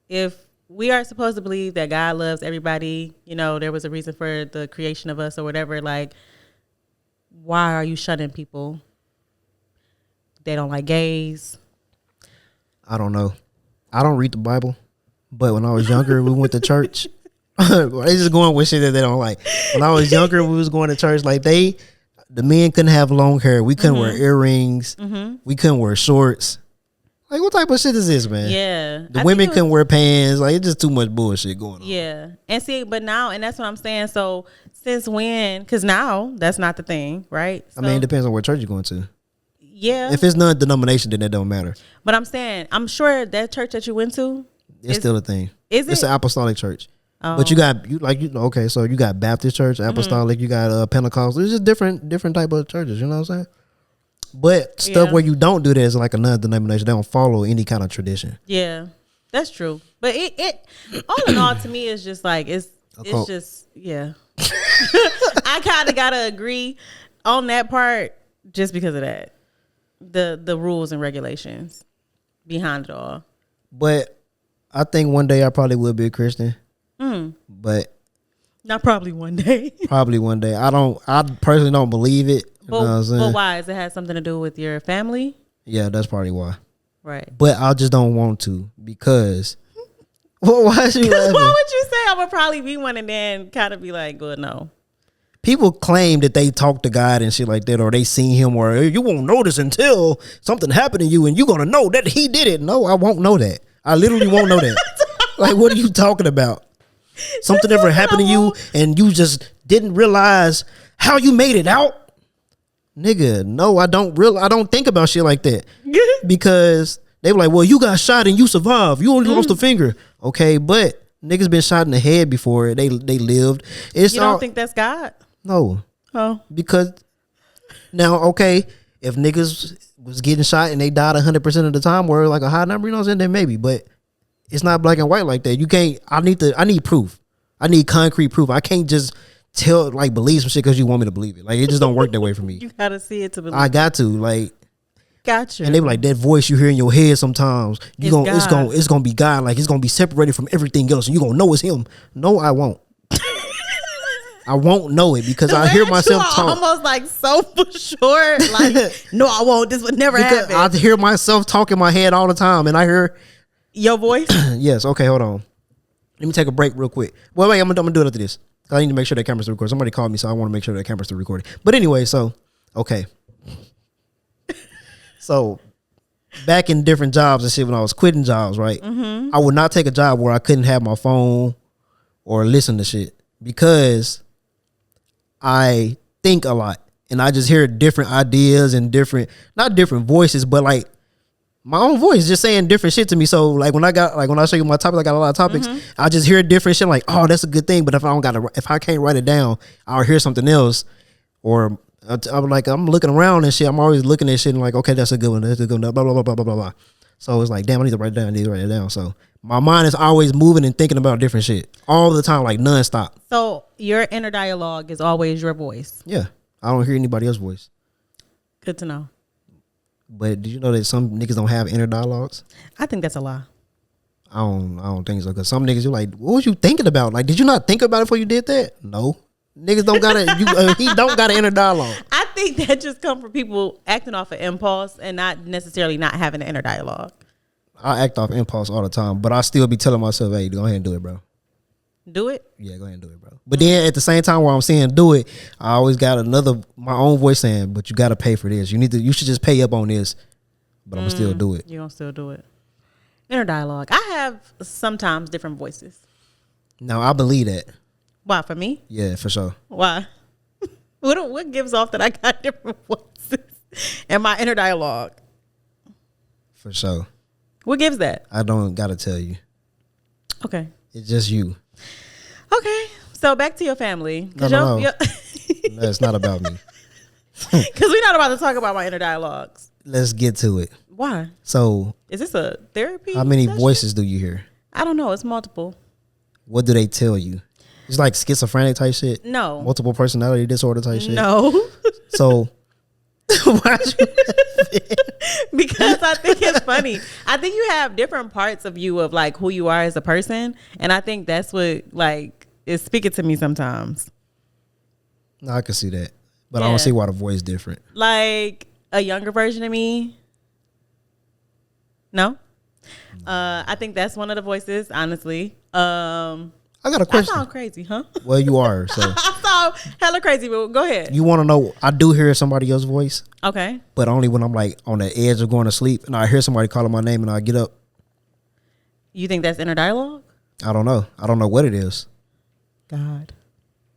if we are supposed to believe that God loves everybody, you know, there was a reason for the creation of us or whatever, like, why are you shunning people? They don't like gays. I don't know. I don't read the Bible, but when I was younger, we went to church. They just going with shit that they don't like. When I was younger, we was going to church. Like the men couldn't have long hair. We couldn't wear earrings. We couldn't wear shorts. Like, what type of shit is this, man? Yeah. The women couldn't wear pants. Like, it's just too much bullshit going on. Yeah. And see, but now, and that's what I'm saying. So, since when? Because now, that's not the thing, right? So, I mean, it depends on what church you're going to. Yeah. If it's non-denomination, then that don't matter. But I'm saying, I'm sure that church that you went to, it's still a thing. Is it? It's an apostolic church. Oh. But you got okay, so you got Baptist church, apostolic, you got Pentecostal. It's just different type of churches, you know what I'm saying? But stuff where you don't do that is like a non-denomination. They don't follow any kind of tradition. Yeah, that's true. But it all in all, to me, is just like it's just I kind of gotta agree on that part just because of that, the rules and regulations behind it all. But I think one day I probably will be a Christian. But not probably one day. Probably one day. I personally don't believe it. But, but why? Does it have something to do with your family? Yeah, that's probably why. Right. But I just don't want to because. Well, why is you laughing? Why would you say I would probably be one and then kind of be like, good, no? People claim that they talk to God and shit like that, or they seen him, or you won't notice until something happened to you and you're going to know that he did it. No, I won't know that. I literally won't know that. Like, what are you talking about? Something ever happened to you and you just didn't realize how you made it out? Nigga, no, I don't think about shit like that. Because they were like, well, you got shot and you survived. You only lost a finger. Okay, but niggas been shot in the head before. They lived. You don't think that's God? No. Oh. Because now, okay, if niggas was getting shot and they died 100% of the time, or like a high number, you know what I'm saying, then maybe. But it's not black and white like that. You can't. I need proof. I need concrete proof. I can't just believe some shit because you want me to believe it. Like, it just don't work that way for me. You gotta see it to believe. I got to, like. Gotcha. And they be like, that voice you hear in your head sometimes, it's gonna be God. Like, it's gonna be separated from everything else, and you gonna know it's him. No, I won't. I won't know it because I hear myself talk. Almost like so for sure. Like, no, I won't. This would never happen. I hear myself talk in my head all the time, and I hear your voice. Yes. Okay. Hold on. Let me take a break real quick. Well, wait. I'm gonna do it after this. I need to make sure that camera's still recording. Somebody called me, so I want to make sure that camera's still recording. But anyway, so okay. So back in different jobs and shit, when I was quitting jobs, right? Mm-hmm. I would not take a job where I couldn't have my phone or listen to shit because I think a lot and I just hear different ideas and not different voices, but like my own voice just saying different shit to me. So like when I show you my topic, I got a lot of topics. Mm-hmm. I just hear different shit like, oh, that's a good thing. But if I can't write it down, I'll hear something else. Or I'm looking around and shit. I'm always looking at shit and like, okay, that's a good one. That's a good one. Blah, blah, blah, blah, blah, blah, blah. So it's like, damn, I need to write it down. So my mind is always moving and thinking about different shit all the time, like nonstop. So your inner dialogue is always your voice. Yeah. I don't hear anybody else's voice. Good to know. But did you know that some niggas don't have inner dialogues? I think that's a lie. I don't think so. Because some niggas, you're like, what was you thinking about? Like, did you not think about it before you did that? No. Niggas don't got it. He don't got an inner dialogue. I think that just come from people acting off of impulse and not necessarily not having an inner dialogue. I act off impulse all the time, but I still be telling myself, hey, go ahead and do it, bro. Do it? Yeah, go ahead and do it, bro. But then at the same time where I'm saying do it, I always got my own voice saying, but you got to pay for this. You should just pay up on this, but I'm going to still do it. You're going to still do it. Inner dialogue. I have sometimes different voices. No, I believe that. Why, for me? Yeah, for sure. Why? What gives off that I got different voices and my inner dialogue? For sure. What gives that? I don't got to tell you. Okay. It's just you. Okay. So back to your family. No. No, it's not about me. Because we're not about to talk about my inner dialogues. Let's get to it. Why? So. Is this a therapy How many session? voices do you hear? I don't know. It's multiple. What do they tell you? It's like schizophrenic type shit? No. Multiple personality disorder type shit? No. So. Why'd you because I think it's funny. I think you have different parts of you of like who you are as a person, and I think that's what like is speaking to me sometimes. No, I can see that, but I don't see why the voice is different. Like a younger version of me. No, I think that's one of the voices. Honestly, I got a question. I sound crazy, huh? Well, you are. So I sound hella crazy, but go ahead. You want to know? I do hear somebody else's voice. Okay. But only when I'm like on the edge of going to sleep, and I hear somebody calling my name, and I get up. You think that's inner dialogue? I don't know. I don't know what it is. God.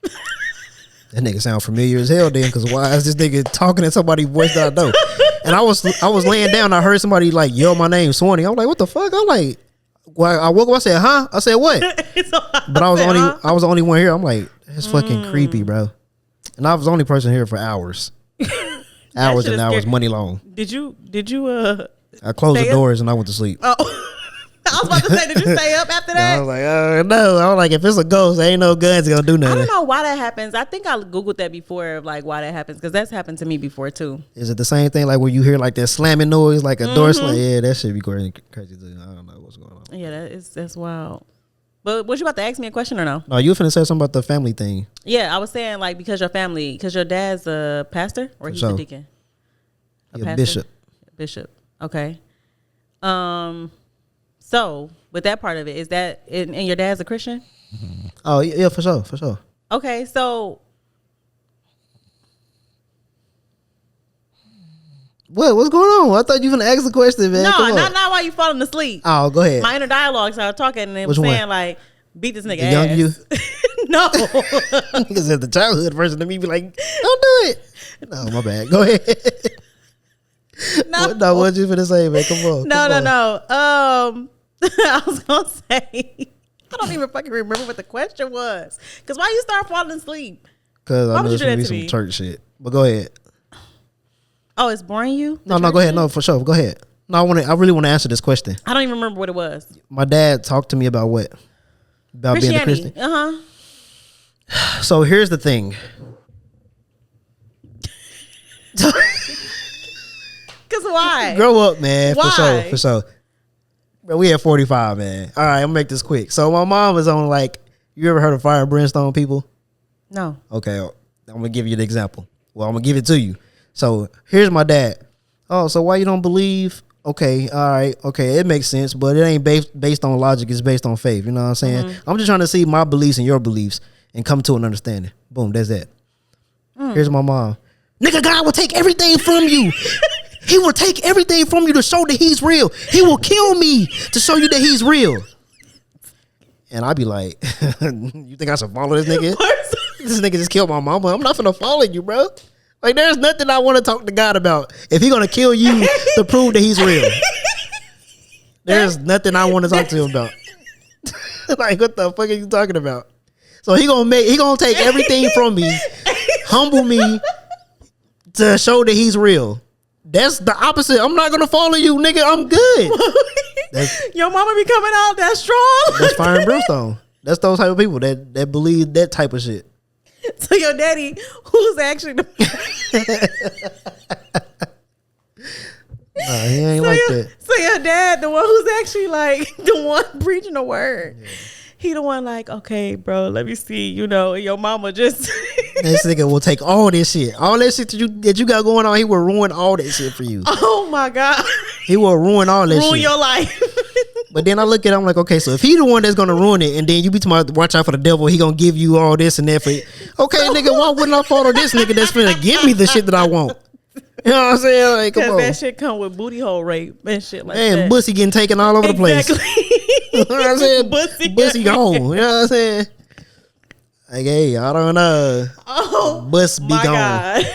That nigga sound familiar as hell then, because why is this nigga talking in somebody's voice that I know? And I was laying down, and I heard somebody like yell my name, Swanee. I'm like, what the fuck? I'm like. Well, I woke up. I said, "Huh?" I said, "What?" But I was the only one here. I'm like, that's fucking creepy, bro. And I was the only person here for hours, hours and hours, money long. Did you? I closed the doors and I went to sleep. Oh, I was about to say, did you stay up after that? I was like, no. I was like, if it's a ghost, there ain't no guns gonna do nothing. I don't know why that happens. I think I googled that before, of like why that happens, because that's happened to me before too. Is it the same thing like when you hear like that slamming noise, like a door slam? Yeah, that should be crazy too. I don't know what's going on. Yeah, that's wild. But was you about to ask me a question or no? No, you were finna say something about the family thing. Yeah, I was saying like because your dad's a pastor or he's a deacon, a bishop. Bishop. Okay. So with that part of it, is that and your dad's a Christian? Oh yeah, for sure. Okay, so what's going on? I thought you were gonna ask the question, man. No, not while you falling asleep. Oh, go ahead. My inner dialogue started talking and it was saying like, beat this nigga the ass. Young you? No. Because as the childhood version of me be like, don't do it. No, my bad. Go ahead. No, what you finna say, man? Come on. No. I was gonna say, I don't even fucking remember what the question was. Because why you start falling asleep? Because I would know you it's do gonna that be to some me? church shit. But go ahead. Oh, it's boring you? No, go ahead. No, for sure. Go ahead. No, I really want to answer this question. I don't even remember what it was. My dad talked to me about what? About being a Christian. So here's the thing. Cause why? Grow up, man. Why? For sure. Bro, we at 45, man. All right, I'm gonna make this quick. So my mom is on like, you ever heard of fire and brimstone people? No. Okay, I'm gonna give you the example. Well, I'm gonna give it to you. So here's my dad. Oh, so why you don't believe? Okay, all right, okay, it makes sense, but it ain't based on logic. It's based on faith. You know what I'm saying? I'm just trying to see my beliefs and your beliefs and come to an understanding. Boom, that's it. Here's my mom. Nigga, God will take everything from you. He will take everything from you to show that he's real. He will kill me to show you that he's real. And I'd be like, you think I should follow this nigga? This nigga just killed my mama. I'm not finna follow you, bro. Like, there's nothing I want to talk to God about. If he gonna kill you to prove that he's real, there's nothing I want to talk to him about. Like, what the fuck are you talking about? So he gonna take everything from me, humble me to show that he's real. That's the opposite. I'm not gonna follow you, nigga. I'm good. Your mama be coming out that strong. That's fire and brimstone. That's those type of people that believe that type of shit. So your daddy, who's actually the Nah, he ain't that. So your dad, the one who's actually like the one preaching the word. Yeah. He the one like, okay, bro, let me see, and your mama just this nigga will take all this shit. All that shit that you got going on, he will ruin all that shit for you. Oh my God. He will ruin all that shit. Ruin your life. But then I look at him like, okay, so if he the one that's gonna ruin it, and then you be talking about watch out for the devil, he gonna give you all this and that for it. Okay, nigga, why wouldn't I follow this nigga that's finna give me the shit that I want? You know what I'm saying? Like, come on. That shit come with booty hole rape and shit like that. And pussy getting taken all over the place. You know what I'm saying? Bussy gone. You know what I'm saying? Like, hey, I don't know. Oh, bus be my gone. God.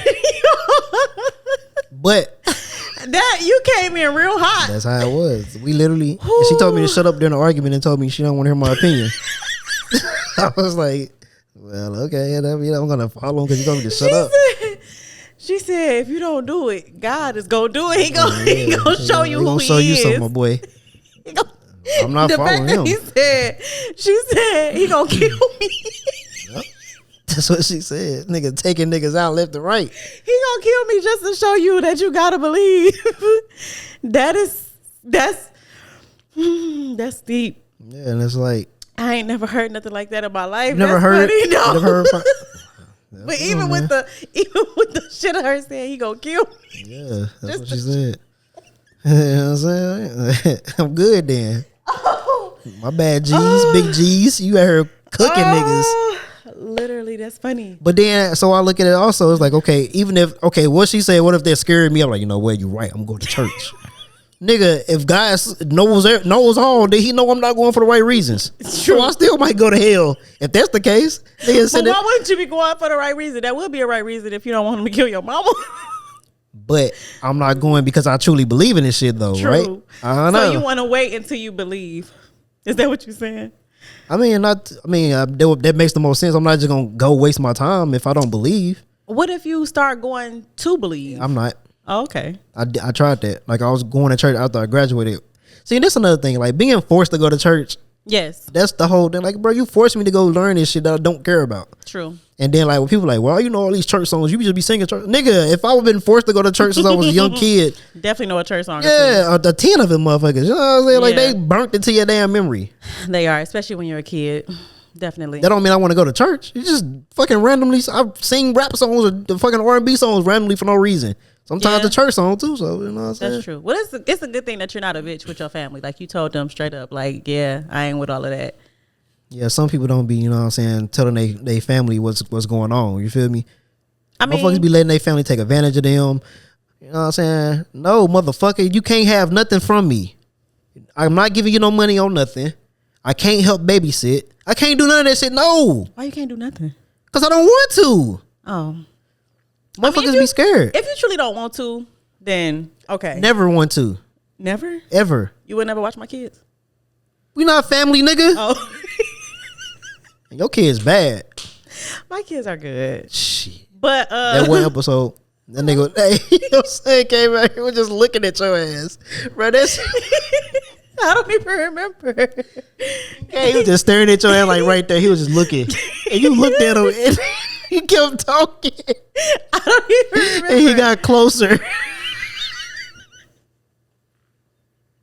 But that you came in real hot. That's how it was. We literally, and she told me to shut up during the argument and told me she don't want to hear my opinion. I was like, well, okay, I'm gonna follow him because he told me to shut up. She said, if you don't do it, God is gonna do it. He gonna show you who he is. Show you something, my boy. I'm not following him. She said he gonna kill me. Yep. That's what she said. Nigga taking niggas out left and right. He gonna kill me just to show you that you gotta believe. That's deep. Yeah, and it's like, I ain't never heard nothing like that in my life. Never heard it. No. Never heard. But even with the shit of her saying he gonna kill me. Yeah, that's what she said. You know what I'm saying? I'm good then. Oh. My bad G's, big G's. You out here cooking niggas. Literally, that's funny. But then, so I look at it also, it's like, okay, even if, okay, what she said, what if they're scaring me? I'm like, you know what, you're right, I'm going to church. Nigga, if God knows all, then he know I'm not going for the right reasons. So I still might go to hell if that's the case. But why wouldn't you be going for the right reason? That would be a right reason if you don't want him to kill your mama. But I'm not going because I truly believe in this shit though, True. right? I don't know. So you want to wait until you believe. Is that what you're saying? That makes the most sense. I'm not just gonna go waste my time if I don't believe. What if you start going to believe? I'm not. Oh, okay. I tried that. Like, I was going to church after I graduated. See, and this is another thing. Like, being forced to go to church. Yes. That's the whole thing. Like, bro, you forced me to go learn this shit that I don't care about. True. And then, like, when people like, well, you know all these church songs, you just be singing church. Nigga, if I would have been forced to go to church since I was a young kid. Definitely know a church song. Yeah, the 10 of them motherfuckers. You know what I'm saying? Like, they burnt into your damn memory. They are, especially when you're a kid. Definitely. That don't mean I want to go to church. You just fucking randomly, I sing rap songs or the fucking R&B songs randomly for no reason. Sometimes the church song too, so you know what I'm saying? That's true. Well, it's a good thing that you're not a bitch with your family. Like, you told them straight up, like, yeah, I ain't with all of that. Yeah, some people don't be, you know what I'm saying, telling they family what's going on. You feel me? I mean, motherfuckers be letting their family take advantage of them. You know what I'm saying? No, motherfucker, you can't have nothing from me. I'm not giving you no money on nothing. I can't help babysit. I can't do none of that shit. No. Why you can't do nothing? Because I don't want to. Oh. Motherfuckers be scared. If you truly don't want to, then okay. Never want to. Never? Ever. You would never watch my kids? We not family, nigga. Oh. Your kid's bad. My kids are good. Shit. But That one episode, that nigga, hey, you know what I'm saying, came out here, was just looking at your ass. Bro, that's, I don't even remember. yeah, he was just staring at your ass like right there. He was just looking. And you looked at him and he kept talking. I don't even remember. And he got closer.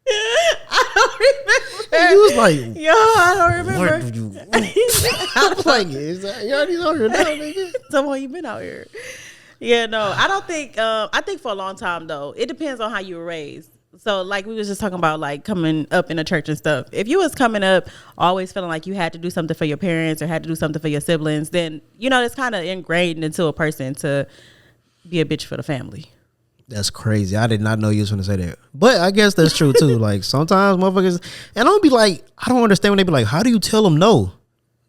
I don't remember. And he was like, Yo, I don't remember. what do you want? I was like, is that, you already know here now, nigga? Someone you been out here. Yeah, no, I don't think. I think for a long time though, it depends on how you were raised. So like we was just talking about like coming up in the church and stuff. If you was coming up always feeling like you had to do something for your parents or had to do something for your siblings, then you know it's kind of ingrained into a person to be a bitch for the family. That's crazy. I did not know you was going to say that. But I guess that's true too. Like sometimes motherfuckers, and I'll be like, I don't understand when they be like, how do you tell them no?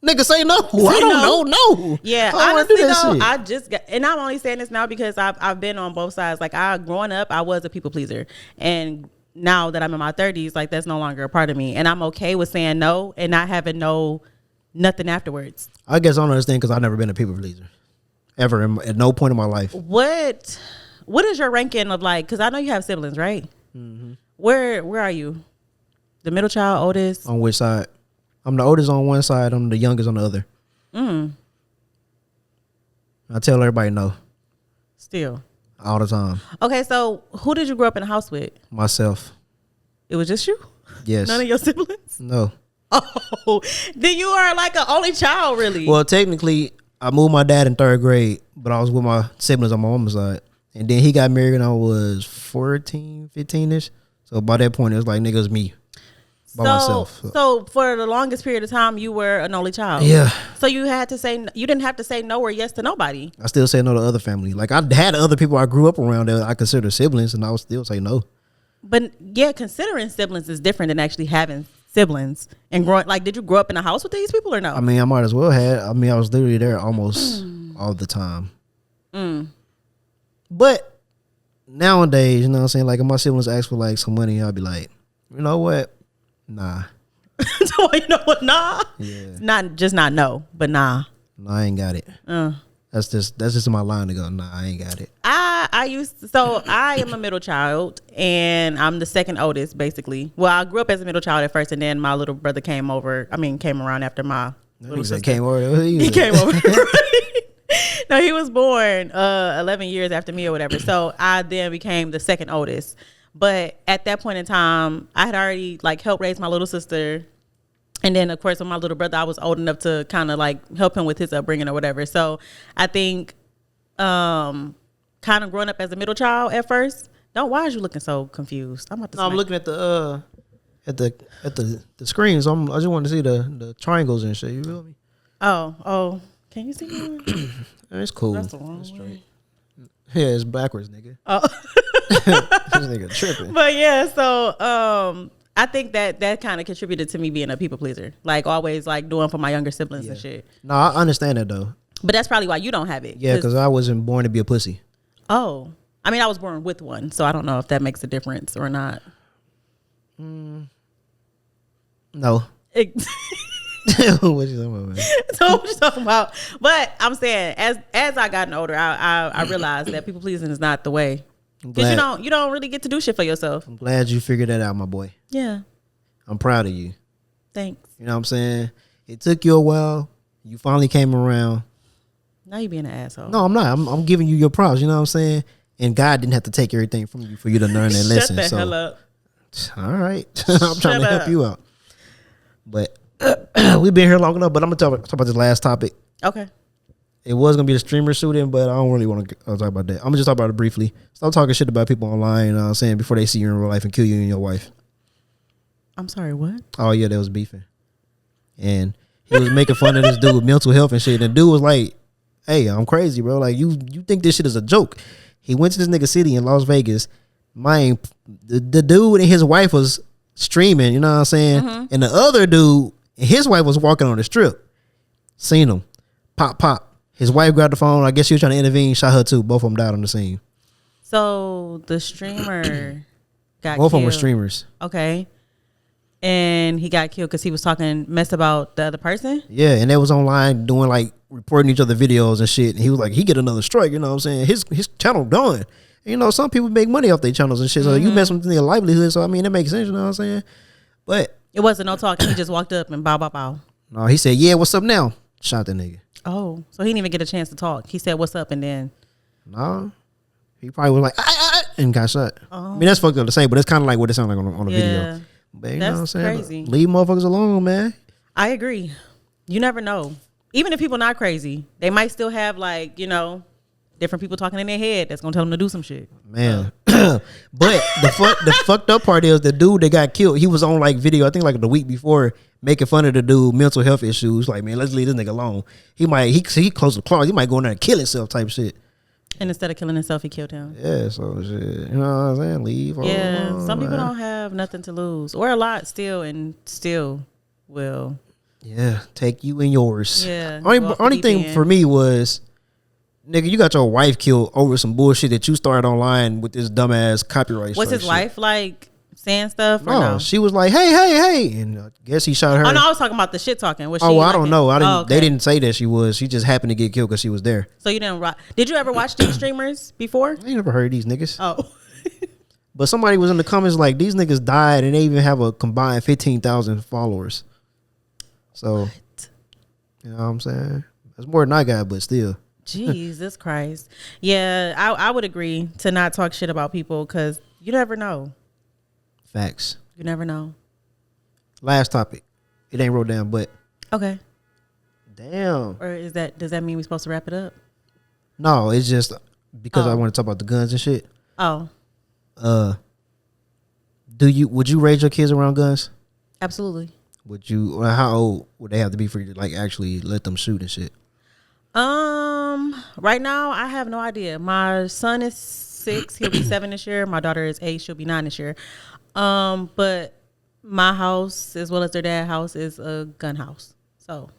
Nigga, say no. I don't know. No. Yeah, I honestly do that though, shit. I just got, and I'm only saying this now because I've been on both sides. Like growing up, I was a people pleaser, and now that I'm in my 30s, like that's no longer a part of me, and I'm okay with saying no and not having nothing afterwards. I guess I don't understand because I've never been a people pleaser ever at no point in my life. What is your ranking of like? Because I know you have siblings, right? Mm-hmm. Where are you? The middle child, oldest? On which side? I'm the oldest on one side. I'm the youngest on the other. I tell everybody no Still. all the time. Okay, so who did you grow up in the house with? Myself. It was just you? Yes. None of your siblings? No. Oh, then you are like an only child, really. Well, technically, I moved my dad in 3rd grade, but I was with my siblings on my mama's side. And then he got married when I was 14, 15-ish. So by that point, it was like, nigga, it's me. By myself. So for the longest period of time, you were an only child. Yeah. So you didn't have to say no or yes to nobody. I still say no to other family. Like, I had other people I grew up around that I consider siblings, and I would still say no. But yeah, considering siblings is different than actually having siblings and growing. Like, did you grow up in a house with these people or no? I mean, I might as well have. I mean, I was literally there almost all the time. But nowadays, you know what I'm saying? Like, if my siblings ask for like some money, I'll be like, you know what? Nah. So you know what? Nah. Yeah. Not no, but nah. No, I ain't got it. That's just my line to go. Nah, I ain't got it. I am a middle child and I'm the second oldest basically. Well, I grew up as a middle child at first and then my little brother came around after my little sister. Came over. He came over. No, he was born 11 years after me or whatever. So I then became the second oldest. But at that point in time, I had already like helped raise my little sister. And then, of course, with my little brother, I was old enough to kind of like help him with his upbringing or whatever. So I think kind of growing up as a middle child at first. Why are you looking so confused? I'm looking at the screen, so I just want to see the triangles and shit. You feel me? Oh, can you see me? It's cool. That's the wrong way. Yeah, it's backwards, nigga. Oh. This nigga tripping. But yeah, so I think that kind of contributed to me being a people pleaser. Like always like doing for my younger siblings and shit. No, I understand that though. But that's probably why you don't have it. Yeah, because I wasn't born to be a pussy. Oh. I mean, I was born with one, so I don't know if that makes a difference or not. No. What you talking about, man? So what you talking about? But I'm saying, as I gotten older, I realized that people pleasing is not the way. Because you don't really get to do shit for yourself. I'm glad you figured that out, my boy. Yeah. I'm proud of you. Thanks. You know what I'm saying? It took you a while. You finally came around. Now you being an asshole. No, I'm not. I'm giving you your props. You know what I'm saying? And God didn't have to take everything from you for you to learn that lesson. Shut the hell up. All right. I'm trying to help you out. But we've been here long enough. But I'm going to talk about this last topic. Okay. It was going to be the streamer shooting, but I don't really want to talk about that. I'm going to just talk about it briefly. Stop talking shit about people online, you know what I'm saying, before they see you in real life and kill you and your wife. I'm sorry, what? Oh, yeah, that was beefing. And he was making fun of this dude with mental health and shit. And the dude was like, hey, I'm crazy, bro. Like, you think this shit is a joke. He went to this nigga city in Las Vegas. The dude and his wife was streaming, you know what I'm saying? Mm-hmm. And the other dude and his wife was walking on the strip. Seen him. Pop. His wife grabbed the phone. I guess she was trying to intervene. Shot her too. Both of them died on the scene. So the streamer got Both killed. of them were streamers. Okay. And he got killed because he was talking mess about the other person? Yeah, and they was online doing like reporting each other videos and shit. And he was like, he get another strike. You know what I'm saying? His channel done. And, you know, some people make money off their channels and shit. So you mess with their livelihood. So I mean, that makes sense. You know what I'm saying? But It wasn't no talking. He just walked up and bow, bow, bow. no, he said, yeah, what's up now? Shot the nigga. Oh, so he didn't even get a chance to talk. He said, "What's up?" and then No, he probably was like, and got shot. I mean, that's fucked up to say, but it's kind of like what it sounded like on the video. But you know what I'm saying? Crazy. Leave motherfuckers alone, man. I agree. You never know. Even if people not crazy, they might still have like, you know, different people talking in their head that's gonna tell them to do some shit. Man. But the fucked up part is the dude that got killed, he was on like video, I think like the week before, making fun of the dude mental health issues. Like, man, let's leave this nigga alone. He close to claws. He might go in there and kill himself type shit. And instead of killing himself, he killed him. Yeah, so shit. You know what I'm saying? Leave. Yeah, alone, some people man. don't have nothing to lose, or a lot still, and still will. Yeah, take you and yours. Yeah, Only go off the only deep thing end. for me was, nigga, you got your wife killed over some bullshit that you started online with this dumbass copyright. Was strike his shit. wife like saying stuff or No, no? she was like, hey, and I guess he shot her. Oh no, I was talking about the shit talking. Was she? Oh, well, I like don't it? know. I didn't. Oh, okay. They didn't say that she was. She just happened to get killed because she was there. So you didn't. Did you ever watch these streamers before? I ain't never heard of these niggas. Oh, But somebody was in the comments like, these niggas died and they even have a combined 15,000 followers. So, you know what I'm saying? That's more than I got, but still. Jesus Christ. Yeah, I would agree to not talk shit about people because you never know. Facts. You never know. Last topic. It ain't wrote down, but Okay. damn. Or does that mean we're supposed to wrap it up? No, it's just because I Oh. want to talk about the guns and shit. Oh, Would you raise your kids around guns? absolutely. Would you, or how old would they have to be for you to like actually let them shoot and shit? Right now I have no idea. My son is 6, he'll be 7 this year. My daughter is 8, she'll be 9 this year. But my house as well as their dad's house is a gun house. So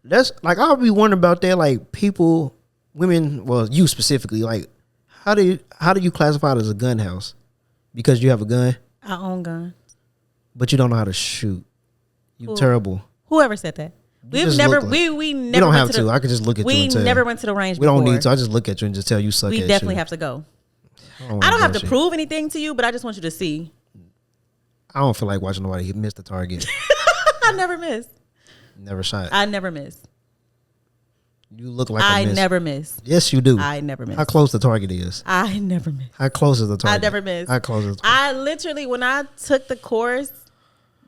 That's like, I'll be wondering about that. Like people, women, well, you specifically, like how do you classify it as a gun house? Because you have a gun, I own guns. but you don't know how to shoot. You Who? terrible. Whoever said that. We've just never look like- we never You don't went have to to. the, I could just look at you we and tell never you. went to the range We don't before. need to. I just look at you and just tell you suck We at definitely shit. have to go. wanna I don't have do to that prove anything to you, but I just want you to see. I don't feel like watching nobody miss the target. I never miss. Never shot. I never miss. You look like I a miss. never miss. Yes, you do. I never miss. How close the target is? I never miss. How close is the target? I never miss. How close is the target? I literally, when I took the course,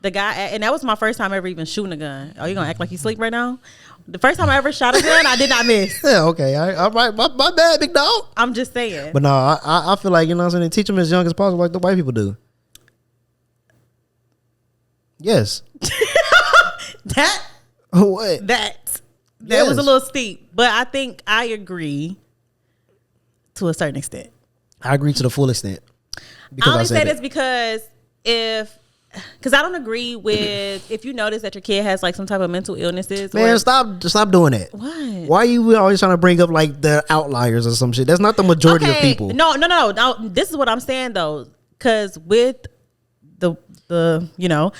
the guy, and that was my first time ever even shooting a gun. Oh, you gonna act like you sleep right now? The first time I ever shot a gun, I did not miss. Yeah, okay. All right. My bad, big dog. I'm just saying. But no, I feel like, you know what I'm saying, teach them as young as possible like the white people do. Yes. that What? was a Yes. little steep, but I think I agree to a certain extent. I agree to the full extent. I only say said this it. because because I don't agree with if you notice that your kid has like some type of mental illnesses. Man, or, stop doing that. What? Why are you always trying to bring up like the outliers or some shit? That's not the majority of people. No. This is what I'm saying though, because with the you know,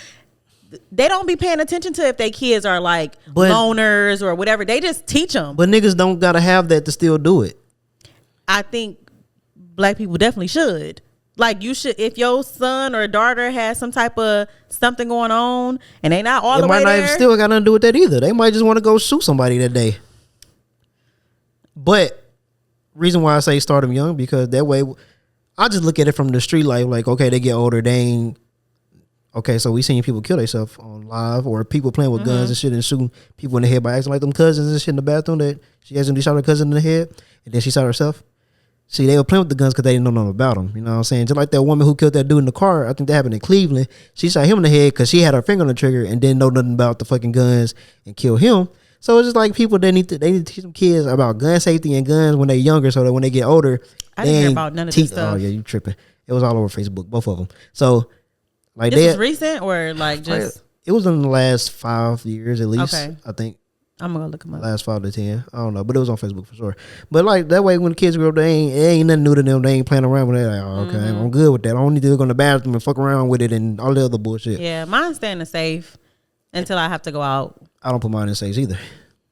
they don't be paying attention to if their kids are like loners or whatever. They just teach them. But niggas don't gotta have that to still do it. I think black people definitely should. Like you should, if your son or daughter has some type of something going on and they not all It the might way not there. even still got nothing to do with that either. They might just want to go shoot somebody that day. But reason why I say start them young, because that way I just look at it from the street life. Like, okay, they get older, they ain't okay. So we seen people kill themselves on live, or people playing with guns and shit and shooting people in the head by accident, like them cousins and shit in the bathroom that she accidentally shot her cousin in the head and then she shot herself. See, they were playing with the guns because they didn't know nothing about them. You know what I'm saying? Just like that woman who killed that dude in the car. I think that happened in Cleveland. She shot him in the head because she had her finger on the trigger and didn't know nothing about the fucking guns and killed him. So it's just like people, they need to teach them kids about gun safety and guns when they're younger, so that when they get older, I didn't hear about none of this stuff. Oh yeah, you tripping? It was all over Facebook, both of them. So like This was recent or like just? it was in the last 5 years at least. Okay. I think. I'm gonna go look them up. Last 5 to 10, I don't know, but it was on Facebook for sure. But like that way, when the kids grow up, it ain't nothing new to them. They ain't playing around with it. Like, oh, okay, I'm good with that. I don't need to go in the bathroom and fuck around with it and all the other bullshit. Yeah, mine's staying safe until I have to go out. I don't put mine in safes either.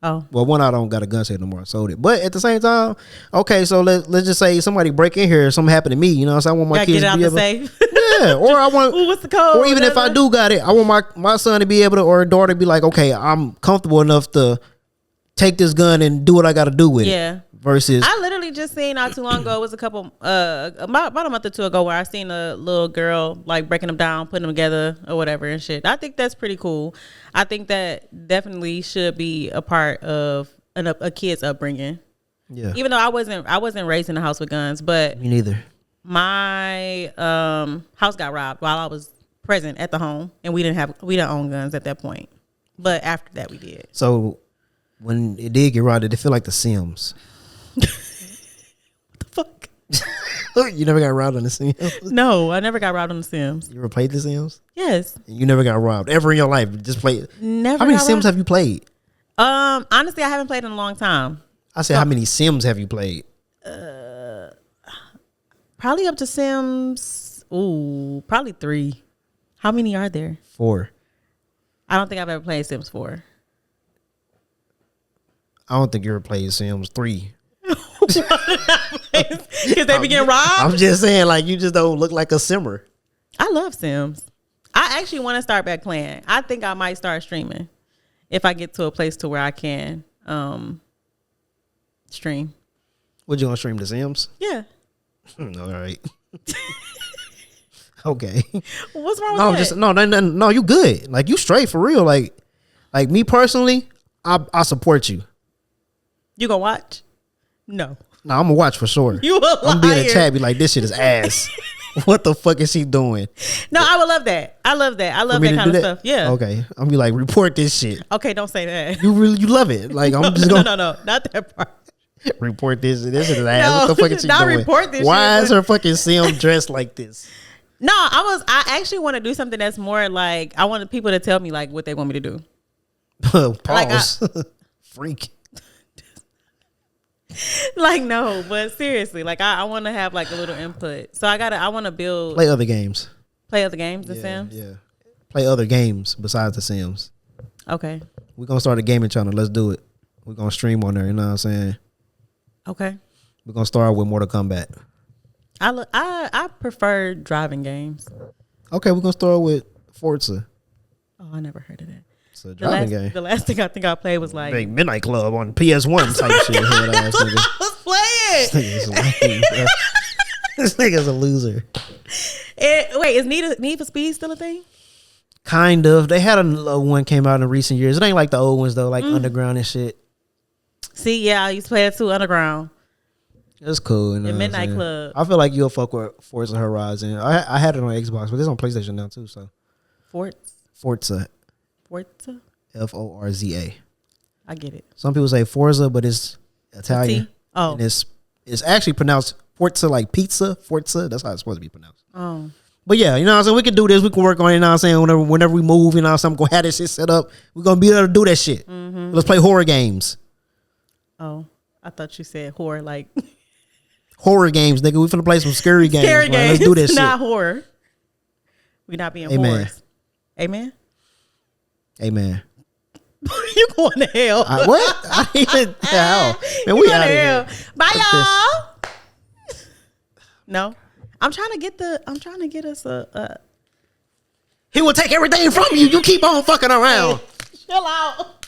Oh, Well, one I don't got a gun safe no more. I sold it. But at the same time, okay, so let's just say somebody break in here, something happened to me. You know, so I want my gotta kids get it to out be the able. safe. Yeah, or I want. Ooh, what's the code? Or even if I do got it, I want my son to be able to, or daughter to be like, okay, I'm comfortable enough to take this gun and do what I got to do with it. Yeah. Versus, I literally just seen not too long ago. It was a couple, about a month or two ago, where I seen a little girl like breaking them down, putting them together or whatever and shit. I think that's pretty cool. I think that definitely should be a part of a kid's upbringing. yeah, Even though I wasn't raised in a house with guns, but me neither. my house got robbed while I was present at the home, and we didn't own guns at that point. But after that, we did. So when it did get robbed, did it feel like The Sims? What the fuck? You never got robbed on The Sims? No, I never got robbed on The Sims. You ever played The Sims? Yes, You never got robbed ever in your life? Just played. never. How many got Sims robbed. have you played? Honestly, I haven't played in a long time. I said, how many Sims have you played? Probably up to Sims. Ooh, probably 3. How many are there? 4. I don't think I've ever played Sims 4. I don't think you ever played Sims 3. Because they be getting robbed. I'm just saying, like, you just don't look like a simmer. I love Sims. I actually want to start back playing. I think I might start streaming if I get to a place to where I can stream. What, you gonna stream The Sims? Yeah. All right. Okay. What's wrong with No, that? just no. You good? Like, you straight for real? Like me personally, I support you. You gonna watch? No. No, I'm gonna watch for sure. You a liar. I'm gonna be in the chat, be like, this shit is ass. What the fuck is he doing? No, I would love that. I love that. I love For me that to kind do of that? stuff. Yeah. Okay. I'm gonna be like, report this shit. Okay, don't say that. You love it. Like, I'm just gonna No, not that part. report this. This is ass. No, What the fuck is she not doing? report this Why shit, is but- her fucking Sim dressed like this? No, I actually want to do something that's more like, I want people to tell me like what they want me to do. Pause. Freak. Like, no, but seriously, like I want to have like a little input. So I want to build, Play other games. play other games, The Sims. Yeah. Play other games besides The Sims. Okay. We're gonna start a gaming channel. Let's do it. We're gonna stream on there, you know what I'm saying? Okay. We're gonna start with Mortal Kombat. I prefer driving games. Okay, we're gonna start with Forza. Oh, I never heard of that. It's a driving game. The last thing I think I played was like, Big Midnight Club on PS1 type shit. Head ass nigga. I was playing. This nigga's lame, bro. This nigga's a loser. Wait, is Need for Speed still a thing? Kind of. They had a one came out in recent years. It ain't like the old ones though, like Underground and shit. See, yeah, I used to play it too, Underground. It's cool. You know The what I'm Midnight saying? Club. I feel like you'll fuck with Forza Horizon. I had it on Xbox, but it's on PlayStation now too. So Forza, Forza? Forza. I get it. Some people say Forza, but it's Italian. Oh. And it's actually pronounced Forza, like pizza. Forza. That's how it's supposed to be pronounced. Oh. But yeah, you know what I'm saying? We can do this. We can work on it, you know what I'm saying? Whenever we move, you know what I'm saying? I'm going to have this shit set up. We're going to be able to do that shit. Mm-hmm. Let's play horror games. Oh. I thought you said horror, like Horror games, nigga. We finna play some scary games. scary man. games. Let's do this Not shit. horror. We not being Amen. horrors. Amen. Amen. You going to hell. What? I didn't even tell. Man, You we going out to of hell. here. Bye, Fuck y'all. No. I'm trying to get us a He will take everything from you. You keep on fucking around. chill out.